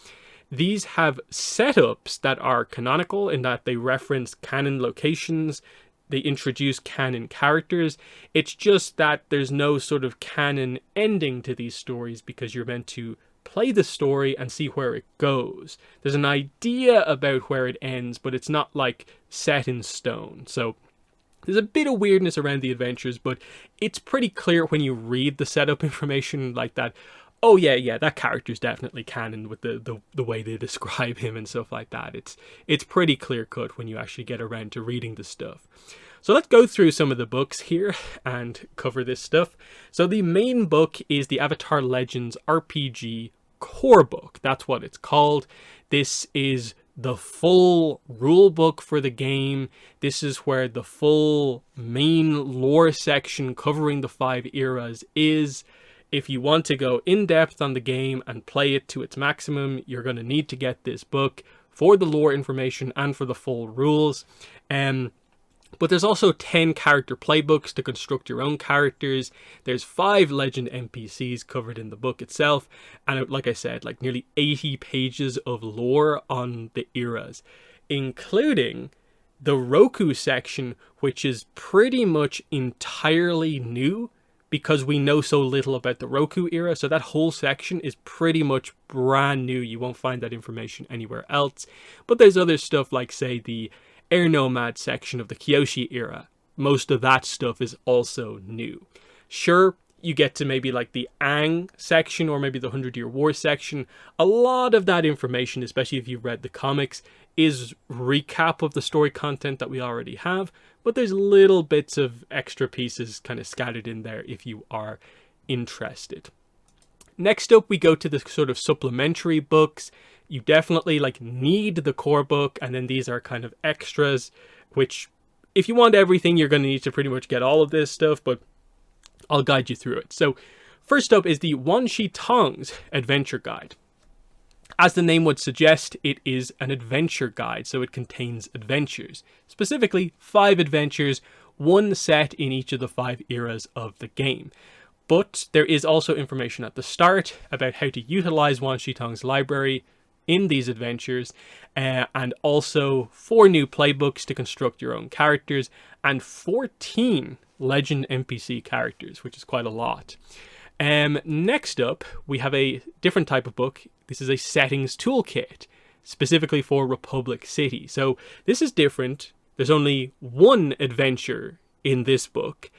These have setups that are canonical in that they reference canon locations, they introduce canon characters. It's just that there's no sort of canon ending to these stories because you're meant to play the story and see where it goes. There's an idea about where it ends, but it's not like set in stone. So there's a bit of weirdness around the adventures, but it's pretty clear when you read the setup information like that. Oh yeah, that character's definitely canon with the way they describe him and stuff like that. It's pretty clear cut when you actually get around to reading the stuff. So let's go through some of the books here and cover this stuff. So the main book is the Avatar Legends RPG core book. That's what it's called. This is the full rule book for the game. This is where the full main lore section covering the 5 eras is. If you want to go in depth on the game and play it to its maximum, you're going to need to get this book for the lore information and for the full rules. But there's also 10 character playbooks to construct your own characters. There's 5 legend NPCs covered in the book itself. And like I said, like nearly 80 pages of lore on the eras, including the Roku section, which is pretty much entirely new because we know so little about the Roku era. So that whole section is pretty much brand new. You won't find that information anywhere else. But there's other stuff like, say, the Air Nomad section of the Kyoshi era. Most of that stuff is also new. Sure, you get to maybe like the Aang section or maybe the 100-Year War section. A lot of that information, especially if you've read the comics, is recap of the story content that we already have, but there's little bits of extra pieces kind of scattered in there if you are interested. Next up, we go to the sort of supplementary books. You definitely need the core book, and then these are kind of extras, which if you want everything, you're going to need to pretty much get all of this stuff, but I'll guide you through it. So first up is the Wan Shi Tong's Adventure Guide. As the name would suggest, it is an adventure guide, so it contains adventures. Specifically, 5 adventures, one set in each of the 5 eras of the game. But there is also information at the start about how to utilize Wan Shi Tong's library in these adventures, and also 4 new playbooks to construct your own characters, and 14 legend NPC characters, which is quite a lot. Next up, we have a different type of book. This is a settings toolkit, specifically for Republic City. So this is different. There's only 1 adventure in this book.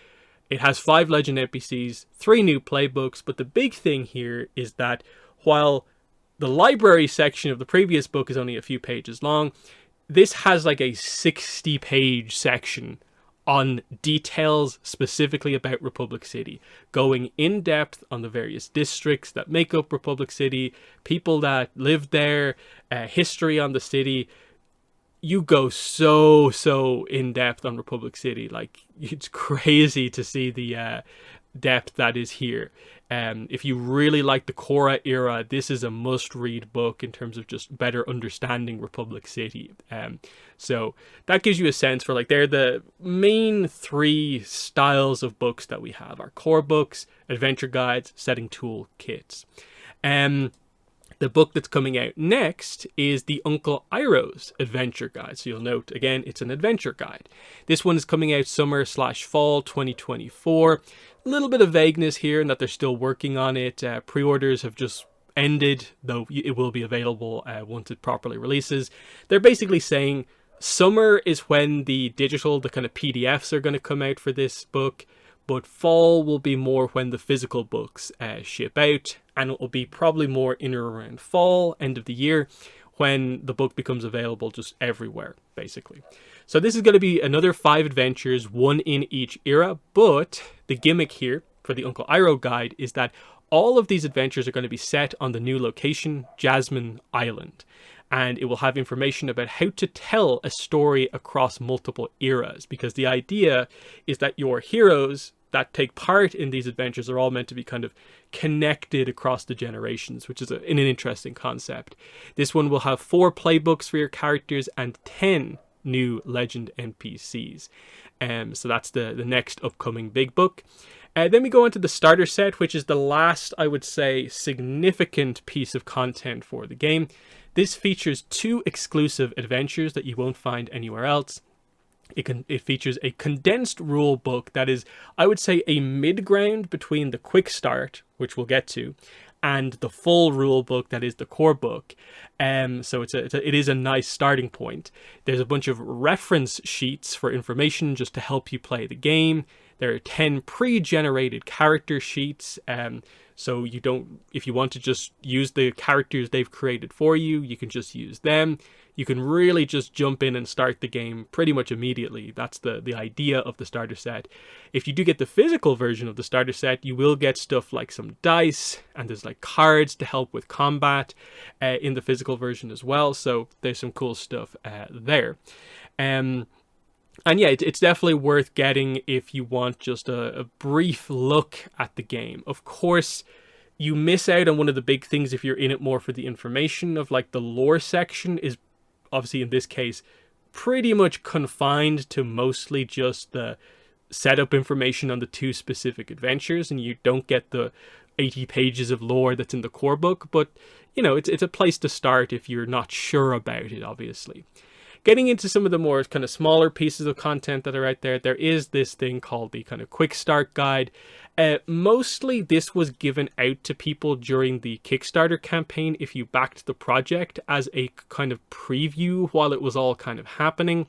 It has 5 legend NPCs, 3 new playbooks, but the big thing here is that while the library section of the previous book is only a few pages long, this has like a 60-page section on details specifically about Republic City, going in depth on the various districts that make up Republic City, people that live there, history on the city. You go so in depth on Republic City. Like, it's crazy to see the depth that is here. If you really like the Korra era, this is a must-read book in terms of just better understanding Republic City. So that gives you a sense for, like, they're the main three styles of books that we have: our core books, adventure guides, setting tool kits. The book that's coming out next is the Uncle Iroh's Adventure Guide. So you'll note, again, it's an adventure guide. This one is coming out summer/fall 2024. A little bit of vagueness here in that they're still working on it. Pre-orders have just ended, though it will be available once it properly releases. They're basically saying summer is when the kind of PDFs are going to come out for this book, but fall will be more when the physical books ship out, and it will be probably more in or around fall, end of the year, when the book becomes available just everywhere, basically. So this is going to be another 5 adventures, one in each era, but the gimmick here for the Uncle Iroh guide is that all of these adventures are going to be set on the new location, Jasmine Island, and it will have information about how to tell a story across multiple eras, because the idea is that your heroes that take part in these adventures are all meant to be kind of connected across the generations, which is an interesting concept. This one will have 4 playbooks for your characters and 10 new legend NPCs. So that's the next upcoming big book. Then we go into the starter set, which is the last, I would say, significant piece of content for the game. This features 2 exclusive adventures that you won't find anywhere else. It features a condensed rule book that is, I would say, a mid-ground between the quick start, which we'll get to, and the full rule book that is the core book. So it is a nice starting point. There's a bunch of reference sheets for information just to help you play the game. There are 10 pre-generated character sheets. So if you want to just use the characters they've created for you, you can just use them. You can really just jump in and start the game pretty much immediately. That's the idea of the starter set. If you do get the physical version of the starter set, you will get stuff like some dice, and there's like cards to help with combat in the physical version as well. So there's some cool stuff there. And yeah, it's definitely worth getting if you want just a brief look at the game. Of course, you miss out on one of the big things if you're in it more for the information of, like, the lore section is obviously in this case pretty much confined to mostly just the setup information on the 2 specific adventures, and you don't get the 80 pages of lore that's in the core book. But, you know, it's a place to start if you're not sure about it, obviously. Getting into some of the more kind of smaller pieces of content that are out there, there is this thing called the kind of quick start guide. Mostly this was given out to people during the Kickstarter campaign if you backed the project as a kind of preview while it was all kind of happening.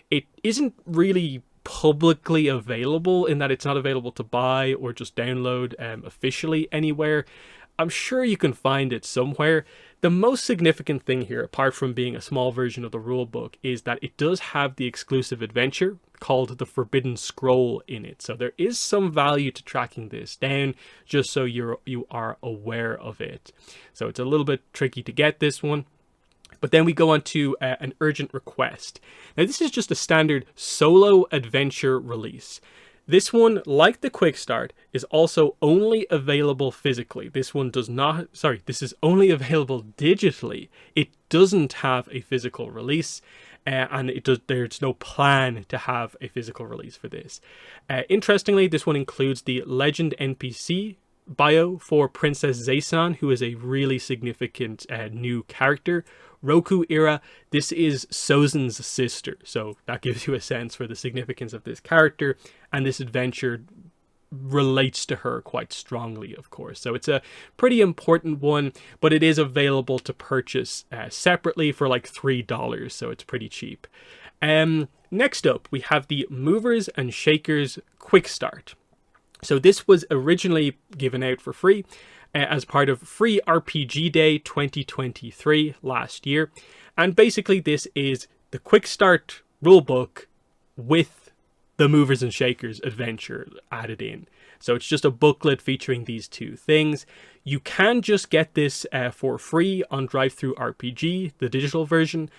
It isn't really publicly available in that it's not available to buy or just download officially anywhere. I'm sure you can find it somewhere. The most significant thing here, apart from being a small version of the rulebook, is that it does have the exclusive adventure called the Forbidden Scroll in it. So there is some value to tracking this down, just so you are aware of it. So it's a little bit tricky to get this one. But then we go on to an urgent request. Now this is just a standard solo adventure release. This one, like the Quick Start, is also only available physically. This is only available digitally. It doesn't have a physical release, and there's no plan to have a physical release for this. Interestingly, this one includes the Legend NPC bio for Princess Zaysan, who is a really significant new character. Roku era, this is Sozin's sister, so that gives you a sense for the significance of this character, and this adventure relates to her quite strongly, of course. So it's a pretty important one, but it is available to purchase separately for like $3, so it's pretty cheap. Next up, we have the Movers and Shakers Quick Start. So this was originally given out for free as part of Free RPG Day 2023 last year. And basically this is the Quick Start rulebook with the Movers and Shakers adventure added in. So it's just a booklet featuring these two things. You can just get this for free on Drive-Thru RPG, the digital version,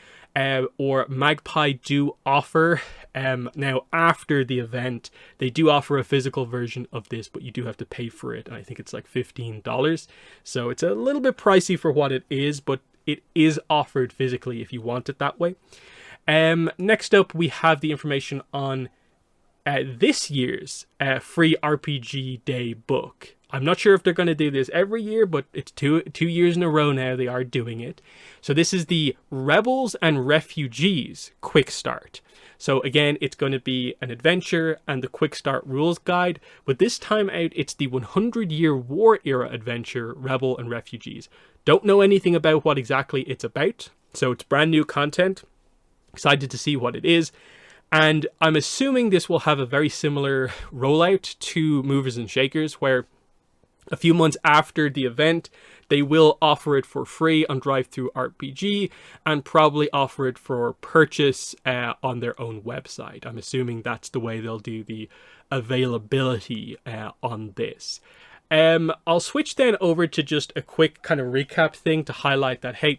or Magpie do offer, now after the event, they do offer a physical version of this, but you do have to pay for it. I think it's like $15. So it's a little bit pricey for what it is, but it is offered physically if you want it that way. Next up, we have the information on this year's free RPG Day book. I'm not sure if they're going to do this every year, but it's two years in a row now they are doing it. So this is the Rebels and Refugees Quick Start. So again, it's going to be an adventure and the Quick Start rules guide, but this time out it's the 100-year war era adventure Rebel and Refugees. Don't know anything about what exactly it's about, so it's brand new content. Excited to see what it is. And I'm assuming this will have a very similar rollout to Movers and Shakers, where a few months after the event, they will offer it for free on Drive-Thru RPG and probably offer it for purchase on their own website. I'm assuming that's the way they'll do the availability on this. I'll switch then over to just a quick kind of recap thing to highlight that, hey,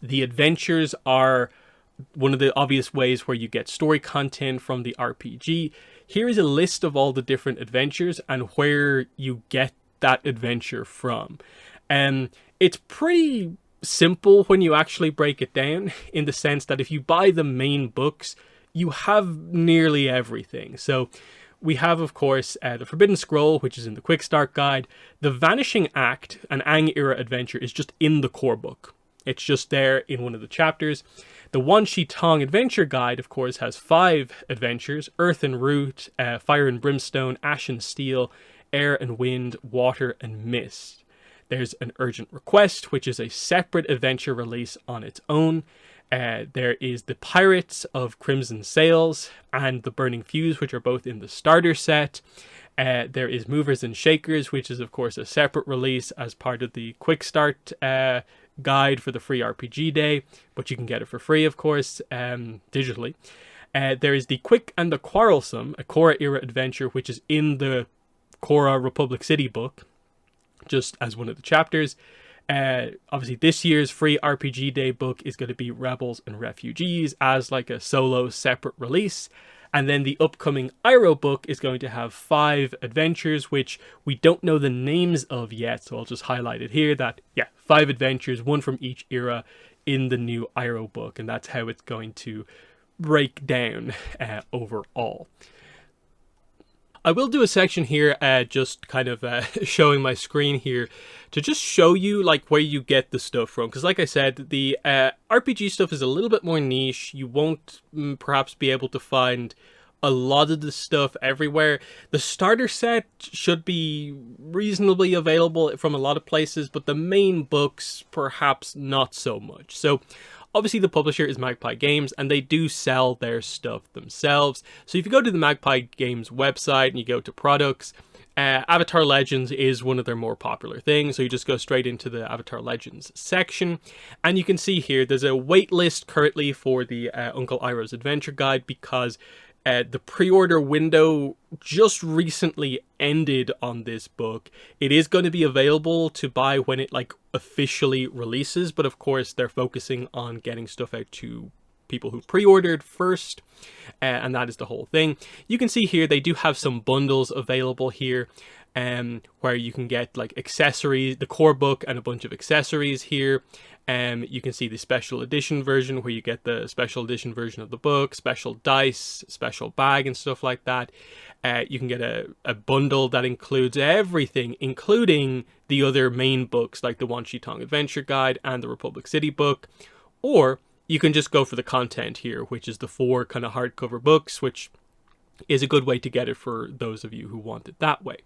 the adventures are one of the obvious ways where you get story content from the RPG. Here is a list of all the different adventures and where you get that adventure from. It's pretty simple when you actually break it down, in the sense that if you buy the main books, you have nearly everything. So we have, of course, the Forbidden Scroll, which is in the Quick Start Guide. The Vanishing Act, an Aang era adventure, is just in the core book. It's just there in one of the chapters. The Wan Shi Tong Adventure Guide, of course, has 5 adventures: Earth and Root, Fire and Brimstone, Ash and Steel, Air and Wind, Water and Mist. There's an Urgent Request, which is a separate adventure release on its own. There is the Pirates of Crimson Sails and the Burning Fuse, which are both in the starter set. There is Movers and Shakers, which is, of course, a separate release as part of the Quick Start guide for the free RPG Day, but you can get it for free, of course, digitally. There is the Quick and the Quarrelsome, a Korra era adventure, which is in the Korra Republic City book, just as one of the chapters. Obviously, this year's free RPG Day book is going to be Rebels and Refugees as like a solo separate release. And then the upcoming Iroh book is going to have 5 adventures, which we don't know the names of yet. So I'll just highlight it here that, 5 adventures, one from each era in the new Iroh book. And that's how it's going to break down overall. I will do a section here, just kind of showing my screen here to just show you like where you get the stuff from. Because like I said, the RPG stuff is a little bit more niche. You won't perhaps be able to find a lot of the stuff everywhere. The starter set should be reasonably available from a lot of places, but the main books perhaps not so much. So obviously, the publisher is Magpie Games, and they do sell their stuff themselves. So if you go to the Magpie Games website and you go to products, Avatar Legends is one of their more popular things. So you just go straight into the Avatar Legends section. And you can see here, there's a wait list currently for the Uncle Iroh's Adventure Guide, because the pre-order window just recently ended on this book. It is going to be available to buy when it officially releases, but of course they're focusing on getting stuff out to people who pre-ordered first, and that is the whole thing. You can see here they do have some bundles available here, where you can get accessories, the core book and a bunch of accessories here. You can see the special edition version where you get the special edition version of the book, special dice, special bag and stuff like that. You can get a bundle that includes everything, including the other main books like the Wan Shi Tong Adventure Guide and the Republic City book. Or you can just go for the content here, which is the 4 kind of hardcover books, which is a good way to get it for those of you who want it that way.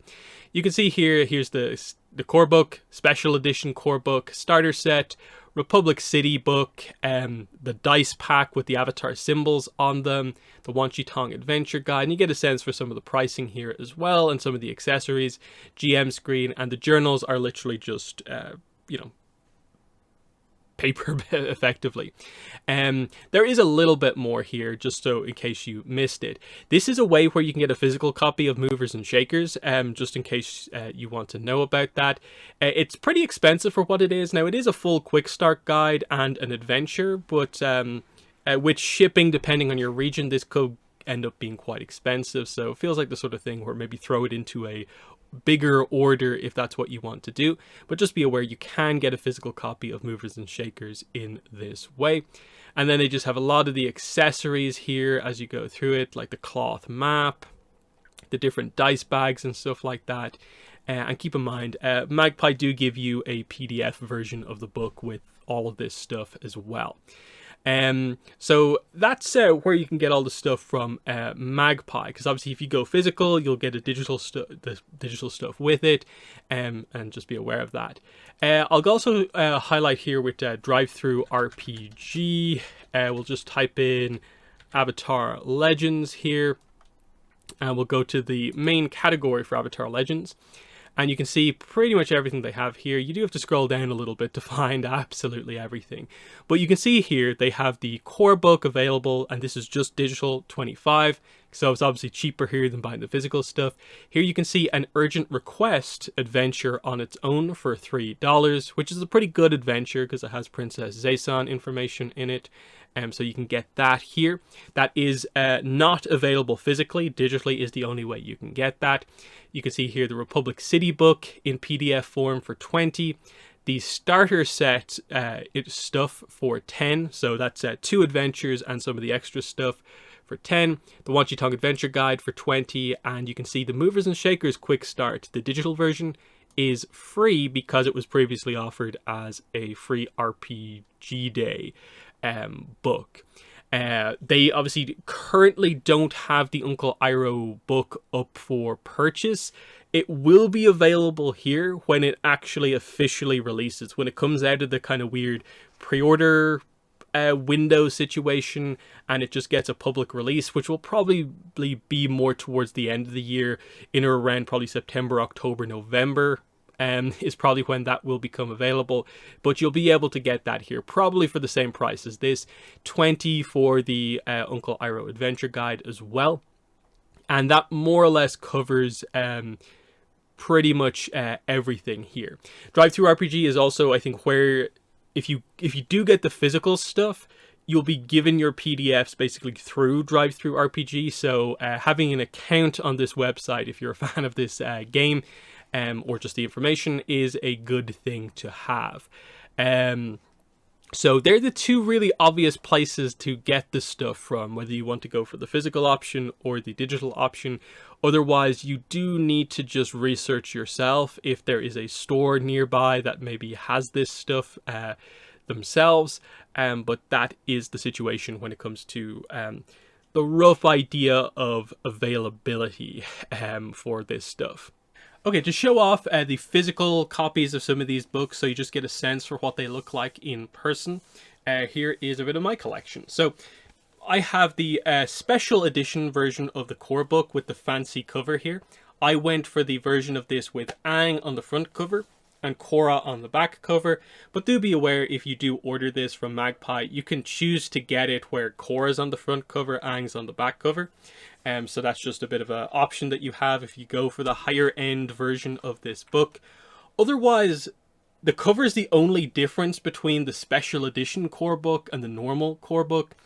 You can see here, here's the core book, special edition core book, starter set, Republic City book, the dice pack with the Avatar symbols on them, the Wan Shi Tong Adventure Guide, and you get a sense for some of the pricing here as well, and some of the accessories, GM screen, and the journals are literally just, paper effectively. There is a little bit more here, just so in case you missed it. This is a way where you can get a physical copy of Movers and Shakers, just in case you want to know about that. It's pretty expensive for what it is. Now, it is a full quick start guide and an adventure, but with shipping, depending on your region, this could end up being quite expensive. So it feels like the sort of thing where maybe throw it into a bigger order if that's what you want to do, but just be aware you can get a physical copy of Movers and Shakers in this way. And then they just have a lot of the accessories here as you go through it, like the cloth map, the different dice bags and stuff like that. And keep in mind, Magpie do give you a PDF version of the book with all of this stuff as well. So that's where you can get all the stuff from Magpie, because obviously if you go physical, you'll get the digital stuff with it, and just be aware of that. I'll also highlight here with Drive-Thru RPG. We'll just type in Avatar Legends here, and we'll go to the main category for Avatar Legends. And you can see pretty much everything they have here. You do have to scroll down a little bit to find absolutely everything. But you can see here they have the core book available, and this is just digital, $25. So it's obviously cheaper here than buying the physical stuff. Here you can see an urgent request adventure on its own for $3, which is a pretty good adventure because it has Princess Zaysan information in it. So you can get that here. That is not available physically. Digitally is the only way you can get that. You can see here the Republic City book in PDF form for $20. The starter set stuff for $10. So that's 2 adventures and some of the extra stuff for $10. The Wan Chee Tong Adventure Guide for $20. And you can see the Movers and Shakers Quick Start. The digital version is free because it was previously offered as a free RPG Day book. They obviously currently don't have the Uncle Iroh book up for purchase. It will be available here when it actually officially releases, when it comes out of the kind of weird pre-order window situation and it just gets a public release, which will probably be more towards the end of the year, in or around probably September, October, November. Is probably when that will become available, but you'll be able to get that here probably for the same price as this, $20 for the Uncle Iroh Adventure Guide as well. And that more or less covers pretty much everything here. Drive-Thru RPG is also, I think, where if you do get the physical stuff, you'll be given your PDFs basically through Drive-Thru RPG. So having an account on this website, if you're a fan of this game, or just the information, is a good thing to have. So they're the 2 really obvious places to get the stuff from, whether you want to go for the physical option or the digital option. Otherwise, you do need to just research yourself if there is a store nearby that maybe has this stuff themselves. But that is the situation when it comes to the rough idea of availability for this stuff. Okay, to show off the physical copies of some of these books, so you just get a sense for what they look like in person, here is a bit of my collection. So I have the special edition version of the core book with the fancy cover here. I went for the version of this with Aang on the front cover and Korra on the back cover, but do be aware if you do order this from Magpie, you can choose to get it where Korra's on the front cover, Aang's on the back cover. So that's just a bit of an option that you have if you go for the higher end version of this book. Otherwise, the cover is the only difference between the special edition core book and the normal core book.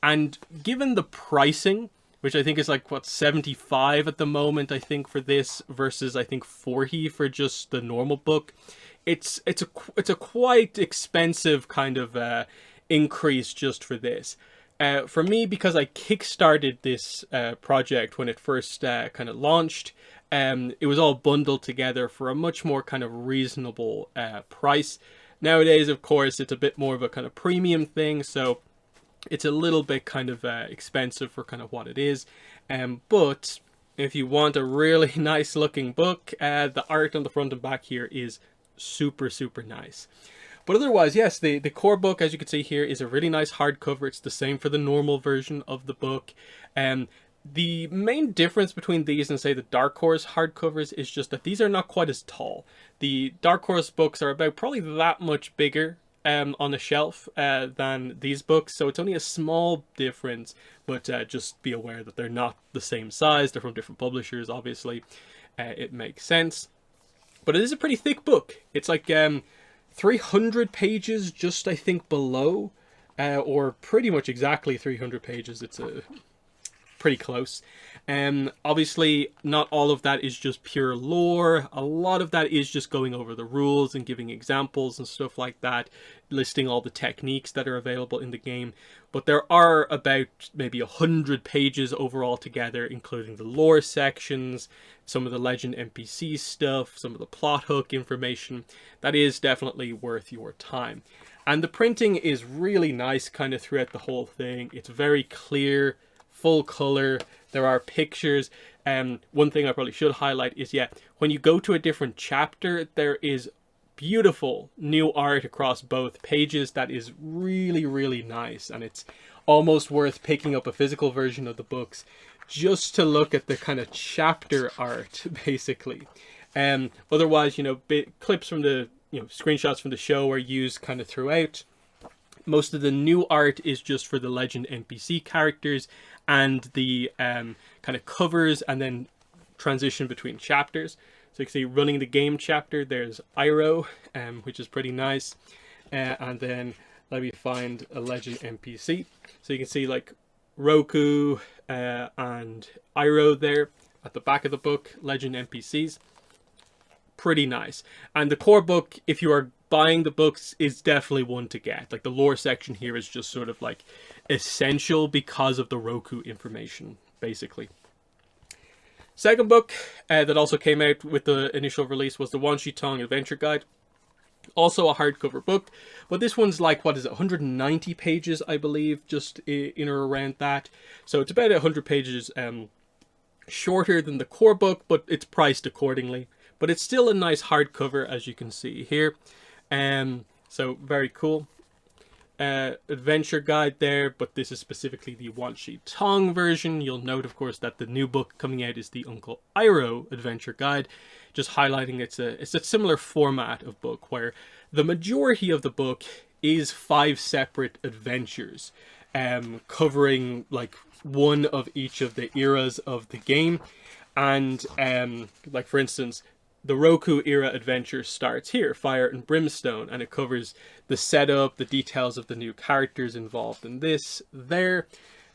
And given the pricing, which I think is like, what, $75 at the moment, I think, for this, versus I think $40 for just the normal book, it's a quite expensive kind of increase just for this. For me, because I kickstarted this project when it first kind of launched, it was all bundled together for a much more kind of reasonable price. Nowadays, of course, it's a bit more of a kind of premium thing, so it's a little bit kind of expensive for kind of what it is. But if you want a really nice looking book, the art on the front and back here is super, super nice. But otherwise, yes, the core book, as you can see here, is a really nice hardcover. It's the same for the normal version of the book. The main difference between these and, say, the Dark Horse hardcovers is just that these are not quite as tall. The Dark Horse books are about probably that much bigger on a shelf than these books, so it's only a small difference, but just be aware that they're not the same size. They're from different publishers, obviously. It makes sense. But it is a pretty thick book. It's like 300 pages, just I think below, or pretty much exactly 300 pages. It's pretty close. Obviously, not all of that is just pure lore. A lot of that is just going over the rules and giving examples and stuff like that, listing all the techniques that are available in the game. But there are about maybe 100 pages overall together, including the lore sections, some of the legend NPC stuff, some of the plot hook information. That is definitely worth your time. And the printing is really nice kind of throughout the whole thing. It's very clear, full color. There are pictures. One thing I probably should highlight is, yeah, when you go to a different chapter, there is beautiful new art across both pages that is really, really nice. And it's almost worth picking up a physical version of the books just to look at the kind of chapter art, basically. Otherwise, you know, clips from the, you know, screenshots from the show are used kind of throughout. Most of the new art is just for the legend NPC characters and the kind of covers and then transition between chapters. So you can see running the game chapter, there's Iroh, which is pretty nice. And then let me find a legend NPC. So you can see like Roku and Iroh there at the back of the book, legend NPCs. Pretty nice. And the core book, if you are buying the books, is definitely one to get. Like the lore section here is just sort of like essential because of the Roku information, basically. Second book that also came out with the initial release was the Wan Shi Tong Adventure Guide. Also a hardcover book, but this one's like, what is it, 190 pages, I believe, just in or around that. So it's about 100 pages shorter than the core book, but it's priced accordingly. But it's still a nice hardcover, as you can see here. So very cool. Adventure guide there, but this is specifically the Wan Shi Tong version. You'll note, of course, that the new book coming out is the Uncle Iroh Adventure Guide, just highlighting it's a similar format of book where the majority of the book is 5 separate adventures, covering like one of each of the eras of the game. And like for instance, the Roku era adventure starts here, Fire and Brimstone, and it covers the setup, the details of the new characters involved in this there.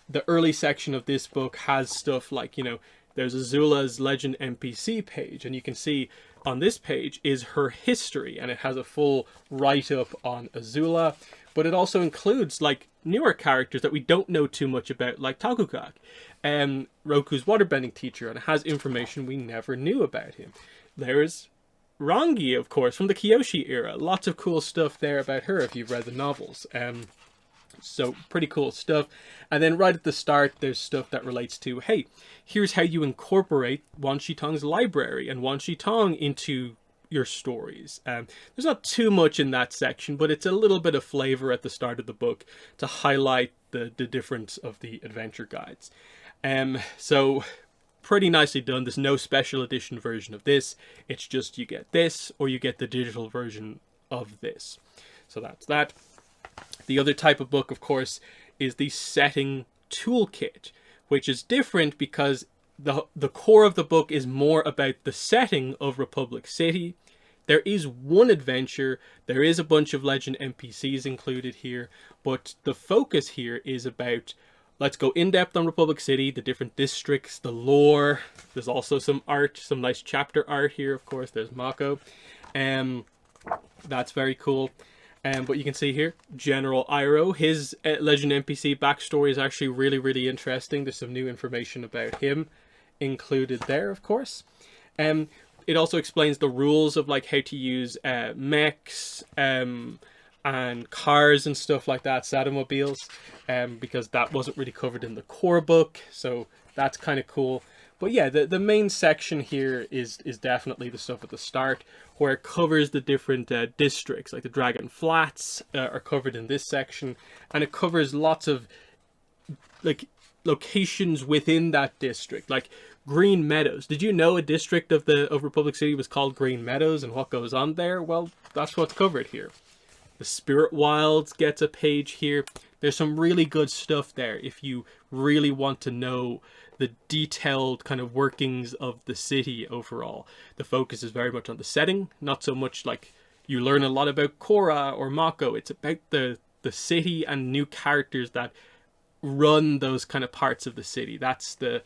The early section of this book has stuff like, you know, there's Azula's legend NPC page, and you can see on this page is her history, and it has a full write-up on Azula, but it also includes like newer characters that we don't know too much about, like Takukak, Roku's waterbending teacher, and it has information we never knew about him. There's Rangi, of course, from the Kyoshi era. Lots of cool stuff there about her if you've read the novels. So pretty cool stuff. And then right at the start, there's stuff that relates to, hey, here's how you incorporate Wan Shi Tong's library and Wan Shi Tong into your stories. There's not too much in that section, but it's a little bit of flavor at the start of the book to highlight the difference of the adventure guides. So pretty nicely done. There's no special edition version of this. It's just you get this or you get the digital version of this. So that's that. The other type of book, of course, is the setting toolkit, which is different because the core of the book is more about the setting of Republic City. There is one adventure, there is a bunch of legend NPCs included here, but the focus here is about, let's go in depth on Republic City, the different districts, the lore. There's also some art, some nice chapter art here, of course. There's Mako. That's very cool. But you can see here, General Iroh, his legend NPC backstory is actually really, really interesting. There's some new information about him included there, of course. It also explains the rules of like how to use mechs and cars and stuff like that, Satomobiles, because that wasn't really covered in the core book. So that's kind of cool. But yeah, the main section here is definitely the stuff at the start, where it covers the different districts, like the Dragon Flats are covered in this section, and it covers lots of like locations within that district, like Green Meadows. Did you know a district of Republic City was called Green Meadows, and what goes on there? Well, that's what's covered here. The Spirit Wilds gets a page here. There's some really good stuff there if you really want to know the detailed kind of workings of the city overall. The focus is very much on the setting, not so much like you learn a lot about Korra or Mako. It's about the city and new characters that run those kind of parts of the city. That's the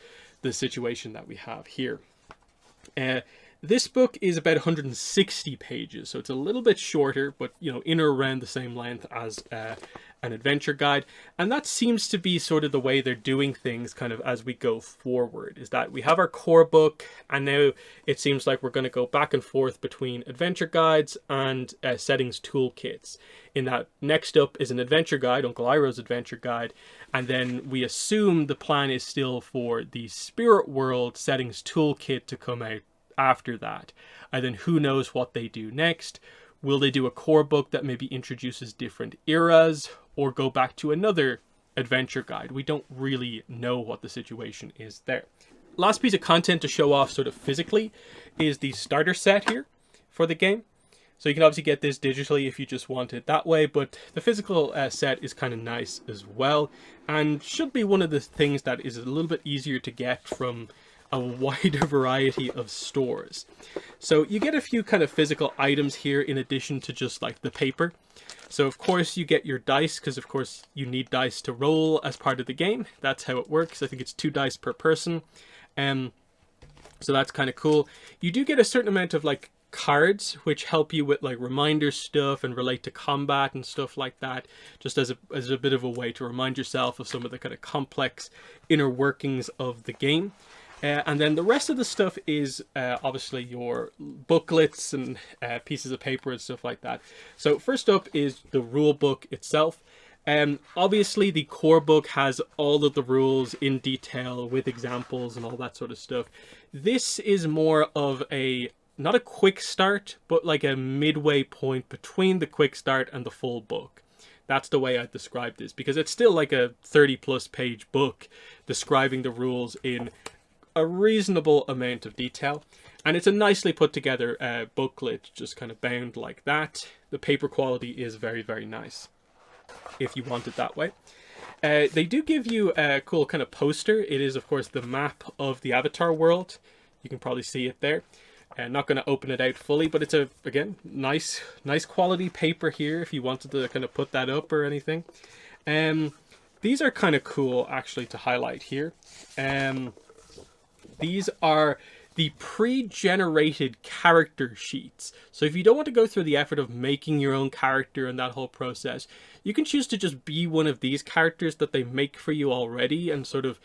situation that we have here. This book is about 160 pages, so it's a little bit shorter, but you know, in or around the same length as an adventure guide. And that seems to be sort of the way they're doing things kind of as we go forward, is that we have our core book, and now it seems like we're going to go back and forth between adventure guides and settings toolkits. In that, next up is an adventure guide, Uncle Iroh's adventure guide, and then we assume the plan is still for the Spirit World settings toolkit to come out after that. And then who knows what they do next. Will they do a core book that maybe introduces different eras, or go back to another adventure guide? We don't really know what the situation is there. Last piece of content to show off sort of physically is the starter set here for the game. So you can obviously get this digitally if you just want it that way, but the physical set is kind of nice as well, and should be one of the things that is a little bit easier to get from a wider variety of stores. So you get a few kind of physical items here in addition to just like the paper. So of course you get your dice, because of course you need dice to roll as part of the game. That's how it works. I think it's 2 dice per person. So that's kind of cool. You do get a certain amount of like cards which help you with like reminder stuff and relate to combat and stuff like that, just as a bit of a way to remind yourself of some of the kind of complex inner workings of the game. And then the rest of the stuff is obviously your booklets and pieces of paper and stuff like that. So first up is the rule book itself. Obviously the core book has all of the rules in detail with examples and all that sort of stuff. This is more of not a quick start, but like a midway point between the quick start and the full book. That's the way I describe this, because it's still like a 30+ page book describing the rules in a reasonable amount of detail, and it's a nicely put together booklet, just kind of bound like that. The paper quality is very, very nice if you want it that way. They do give you a cool kind of poster. It is of course the map of the Avatar world. You can probably see it there. Not going to open it out fully, but it's again nice quality paper here if you wanted to kind of put that up or anything. These are kind of cool actually to highlight here. These are the pre-generated character sheets. So if you don't want to go through the effort of making your own character and that whole process, you can choose to just be one of these characters that they make for you already, and sort of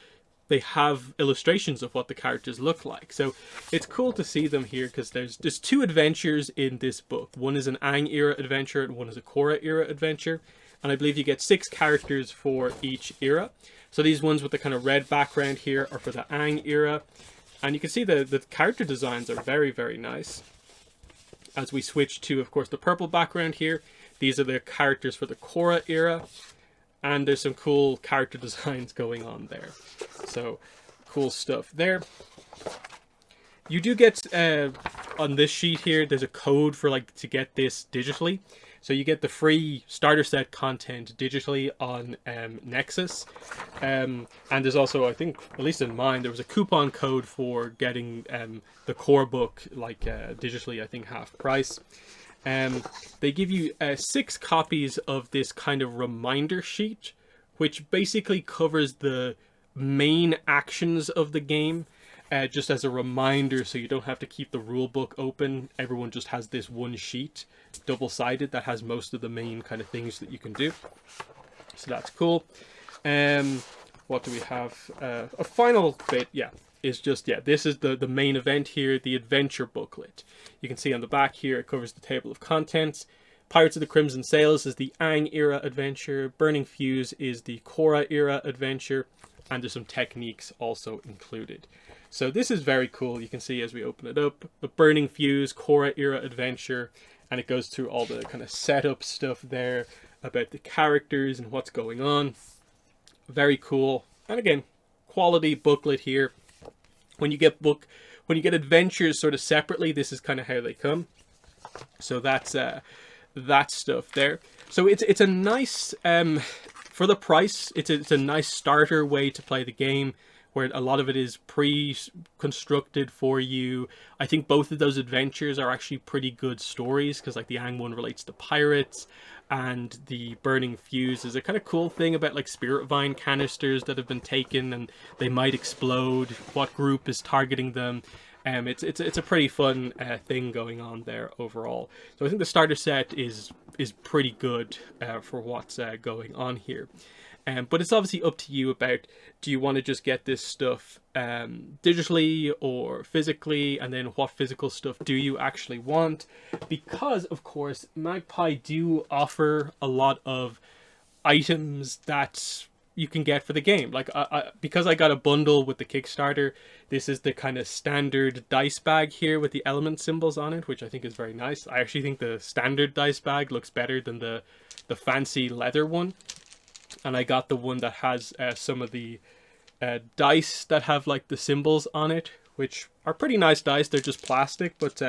they have illustrations of what the characters look like. So it's cool to see them here, because there's 2 adventures in this book. One is an Aang era adventure and one is a Korra era adventure. And I believe you get 6 characters for each era. So these ones with the kind of red background here are for the Aang era. And you can see the character designs are very, very nice. As we switch to, of course, the purple background here, these are the characters for the Korra era. And there's some cool character designs going on there. So, cool stuff there. You do get, on this sheet here, there's a code for to get this digitally. So you get the free starter set content digitally on Nexus. And there's also, I think, at least in mine, there was a coupon code for getting the core book digitally, I think half price. They give you 6 copies of this kind of reminder sheet, which basically covers the main actions of the game. Just as a reminder, so you don't have to keep the rule book open. Everyone just has this one sheet, double-sided, that has most of the main kind of things that you can do. So that's cool. What do we have? A final bit, is just, this is the main event here, the adventure booklet. You can see on the back here, it covers the table of contents. Pirates of the Crimson Sails is the Aang era adventure. Burning Fuse is the Korra era adventure. And there's some techniques also included. So this is very cool. You can see as we open it up, the Burning Fuse Korra era adventure, and it goes through all the kind of setup stuff there about the characters and what's going on. Very cool. And again, quality booklet here. When you get adventures sort of separately, this is kind of how they come. So that's that stuff there. So it's a nice, for the price, it's a nice starter way to play the game, where a lot of it is pre-constructed for you. I think both of those adventures are actually pretty good stories, because like the Ang one relates to pirates, and the Burning Fuse is a kind of cool thing about like spirit vine canisters that have been taken and they might explode, what group is targeting them. It's a pretty fun thing going on there overall. So I think the starter set is pretty good for what's going on here. But it's obviously up to you about, do you want to just get this stuff digitally or physically, and then what physical stuff do you actually want? Because, of course, Magpie do offer a lot of items that you can get for the game. Like, because I got a bundle with the Kickstarter, this is the kind of standard dice bag here with the element symbols on it, which I think is very nice. I actually think the standard dice bag looks better than the fancy leather one. And I got the one that has some of the dice that have like the symbols on it, which are pretty nice dice. They're just plastic, but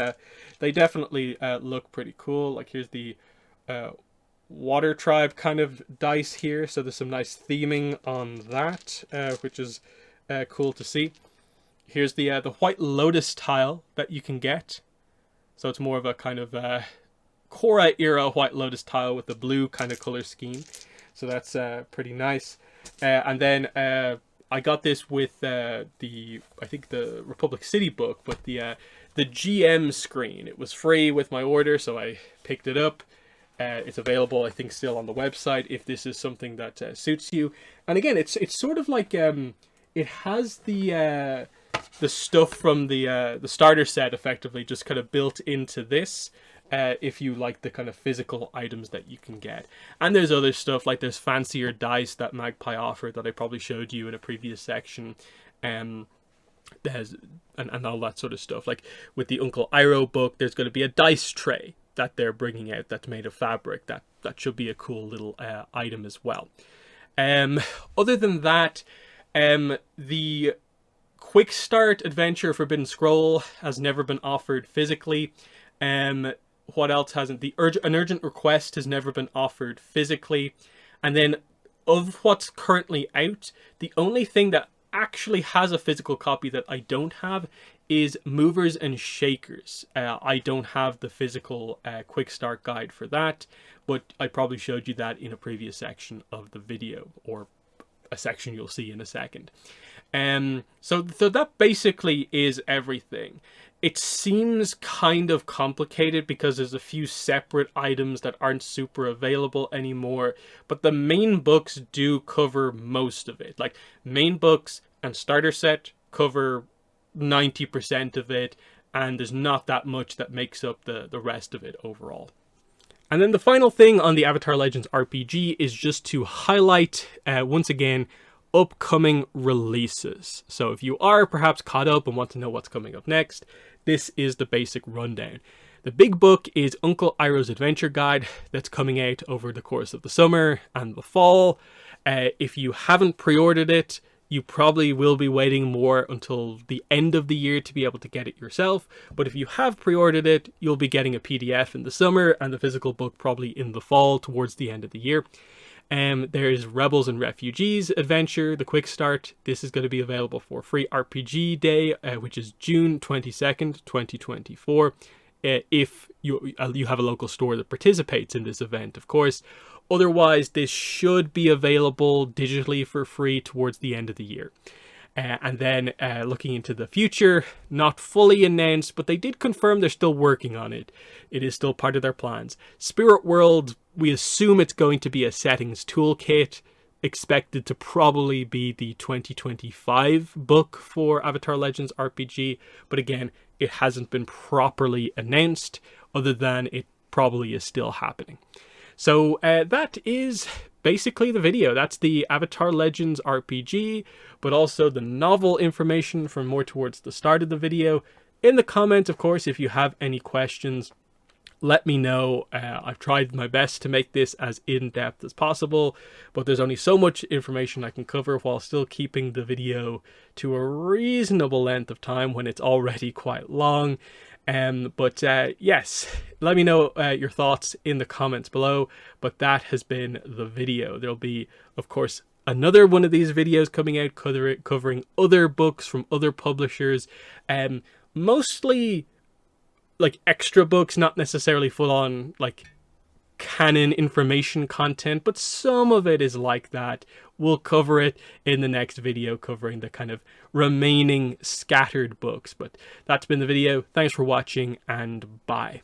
they definitely look pretty cool. Like here's the Water Tribe kind of dice here, so there's some nice theming on that, which is cool to see. Here's the White Lotus tile that you can get. So it's more of a kind of Korra era White Lotus tile with the blue kind of color scheme. So that's pretty nice. And then I got this with I think the Republic City book, but the GM screen. It was free with my order, so I picked it up. It's available, I think, still on the website if this is something that suits you. And again, it's sort of like it has the stuff from the starter set effectively just kind of built into this. If you like the kind of physical items that you can get. And there's other stuff, like there's fancier dice that Magpie offered that I probably showed you in a previous section. There's and all that sort of stuff. Like with the Uncle Iroh book, there's going to be a dice tray that they're bringing out that's made of fabric. That should be a cool little item as well. Other than that, the Quick Start Adventure Forbidden Scroll has never been offered physically. What else hasn't? An Urgent Request has never been offered physically. And then of what's currently out, the only thing that actually has a physical copy that I don't have is Movers and Shakers. I don't have the physical Quick Start guide for that, but I probably showed you that in a previous section of the video, or a section you'll see in a second. So that basically is everything. It seems kind of complicated because there's a few separate items that aren't super available anymore, but the main books do cover most of it. Like main books and starter set cover 90% of it, and there's not that much that makes up the rest of it overall. And then the final thing on the Avatar Legends RPG is just to highlight, once again, upcoming releases. So if you are perhaps caught up and want to know what's coming up next, this is the basic rundown. The big book is Uncle Iroh's Adventure Guide that's coming out over the course of the summer and the fall. If you haven't pre-ordered it, you probably will be waiting more until the end of the year to be able to get it yourself. But if you have pre-ordered it, you'll be getting a PDF in the summer and the physical book probably in the fall towards the end of the year. There's Rebels and Refugees Adventure, the Quick Start. This is going to be available for Free RPG Day, which is June 22nd, 2024. If you have a local store that participates in this event, of course. Otherwise, this should be available digitally for free towards the end of the year. And then looking into the future, not fully announced, but they did confirm they're still working on it. It is still part of their plans. Spirit World, we assume it's going to be a settings toolkit, expected to probably be the 2025 book for Avatar Legends RPG. But again, it hasn't been properly announced, other than it probably is still happening. So that is basically the video. That's the Avatar Legends RPG, but also the novel information from more towards the start of the video. In the comments, of course, if you have any questions, let me know. I've tried my best to make this as in-depth as possible, but there's only so much information I can cover while still keeping the video to a reasonable length of time when it's already quite long. Yes, let me know your thoughts in the comments below. But that has been the video. There'll be, of course, another one of these videos coming out covering other books from other publishers, mostly like extra books, not necessarily full on like canon information content, but some of it is like that. We'll cover it in the next video, covering the kind of remaining scattered books. But that's been the video. Thanks for watching, and bye.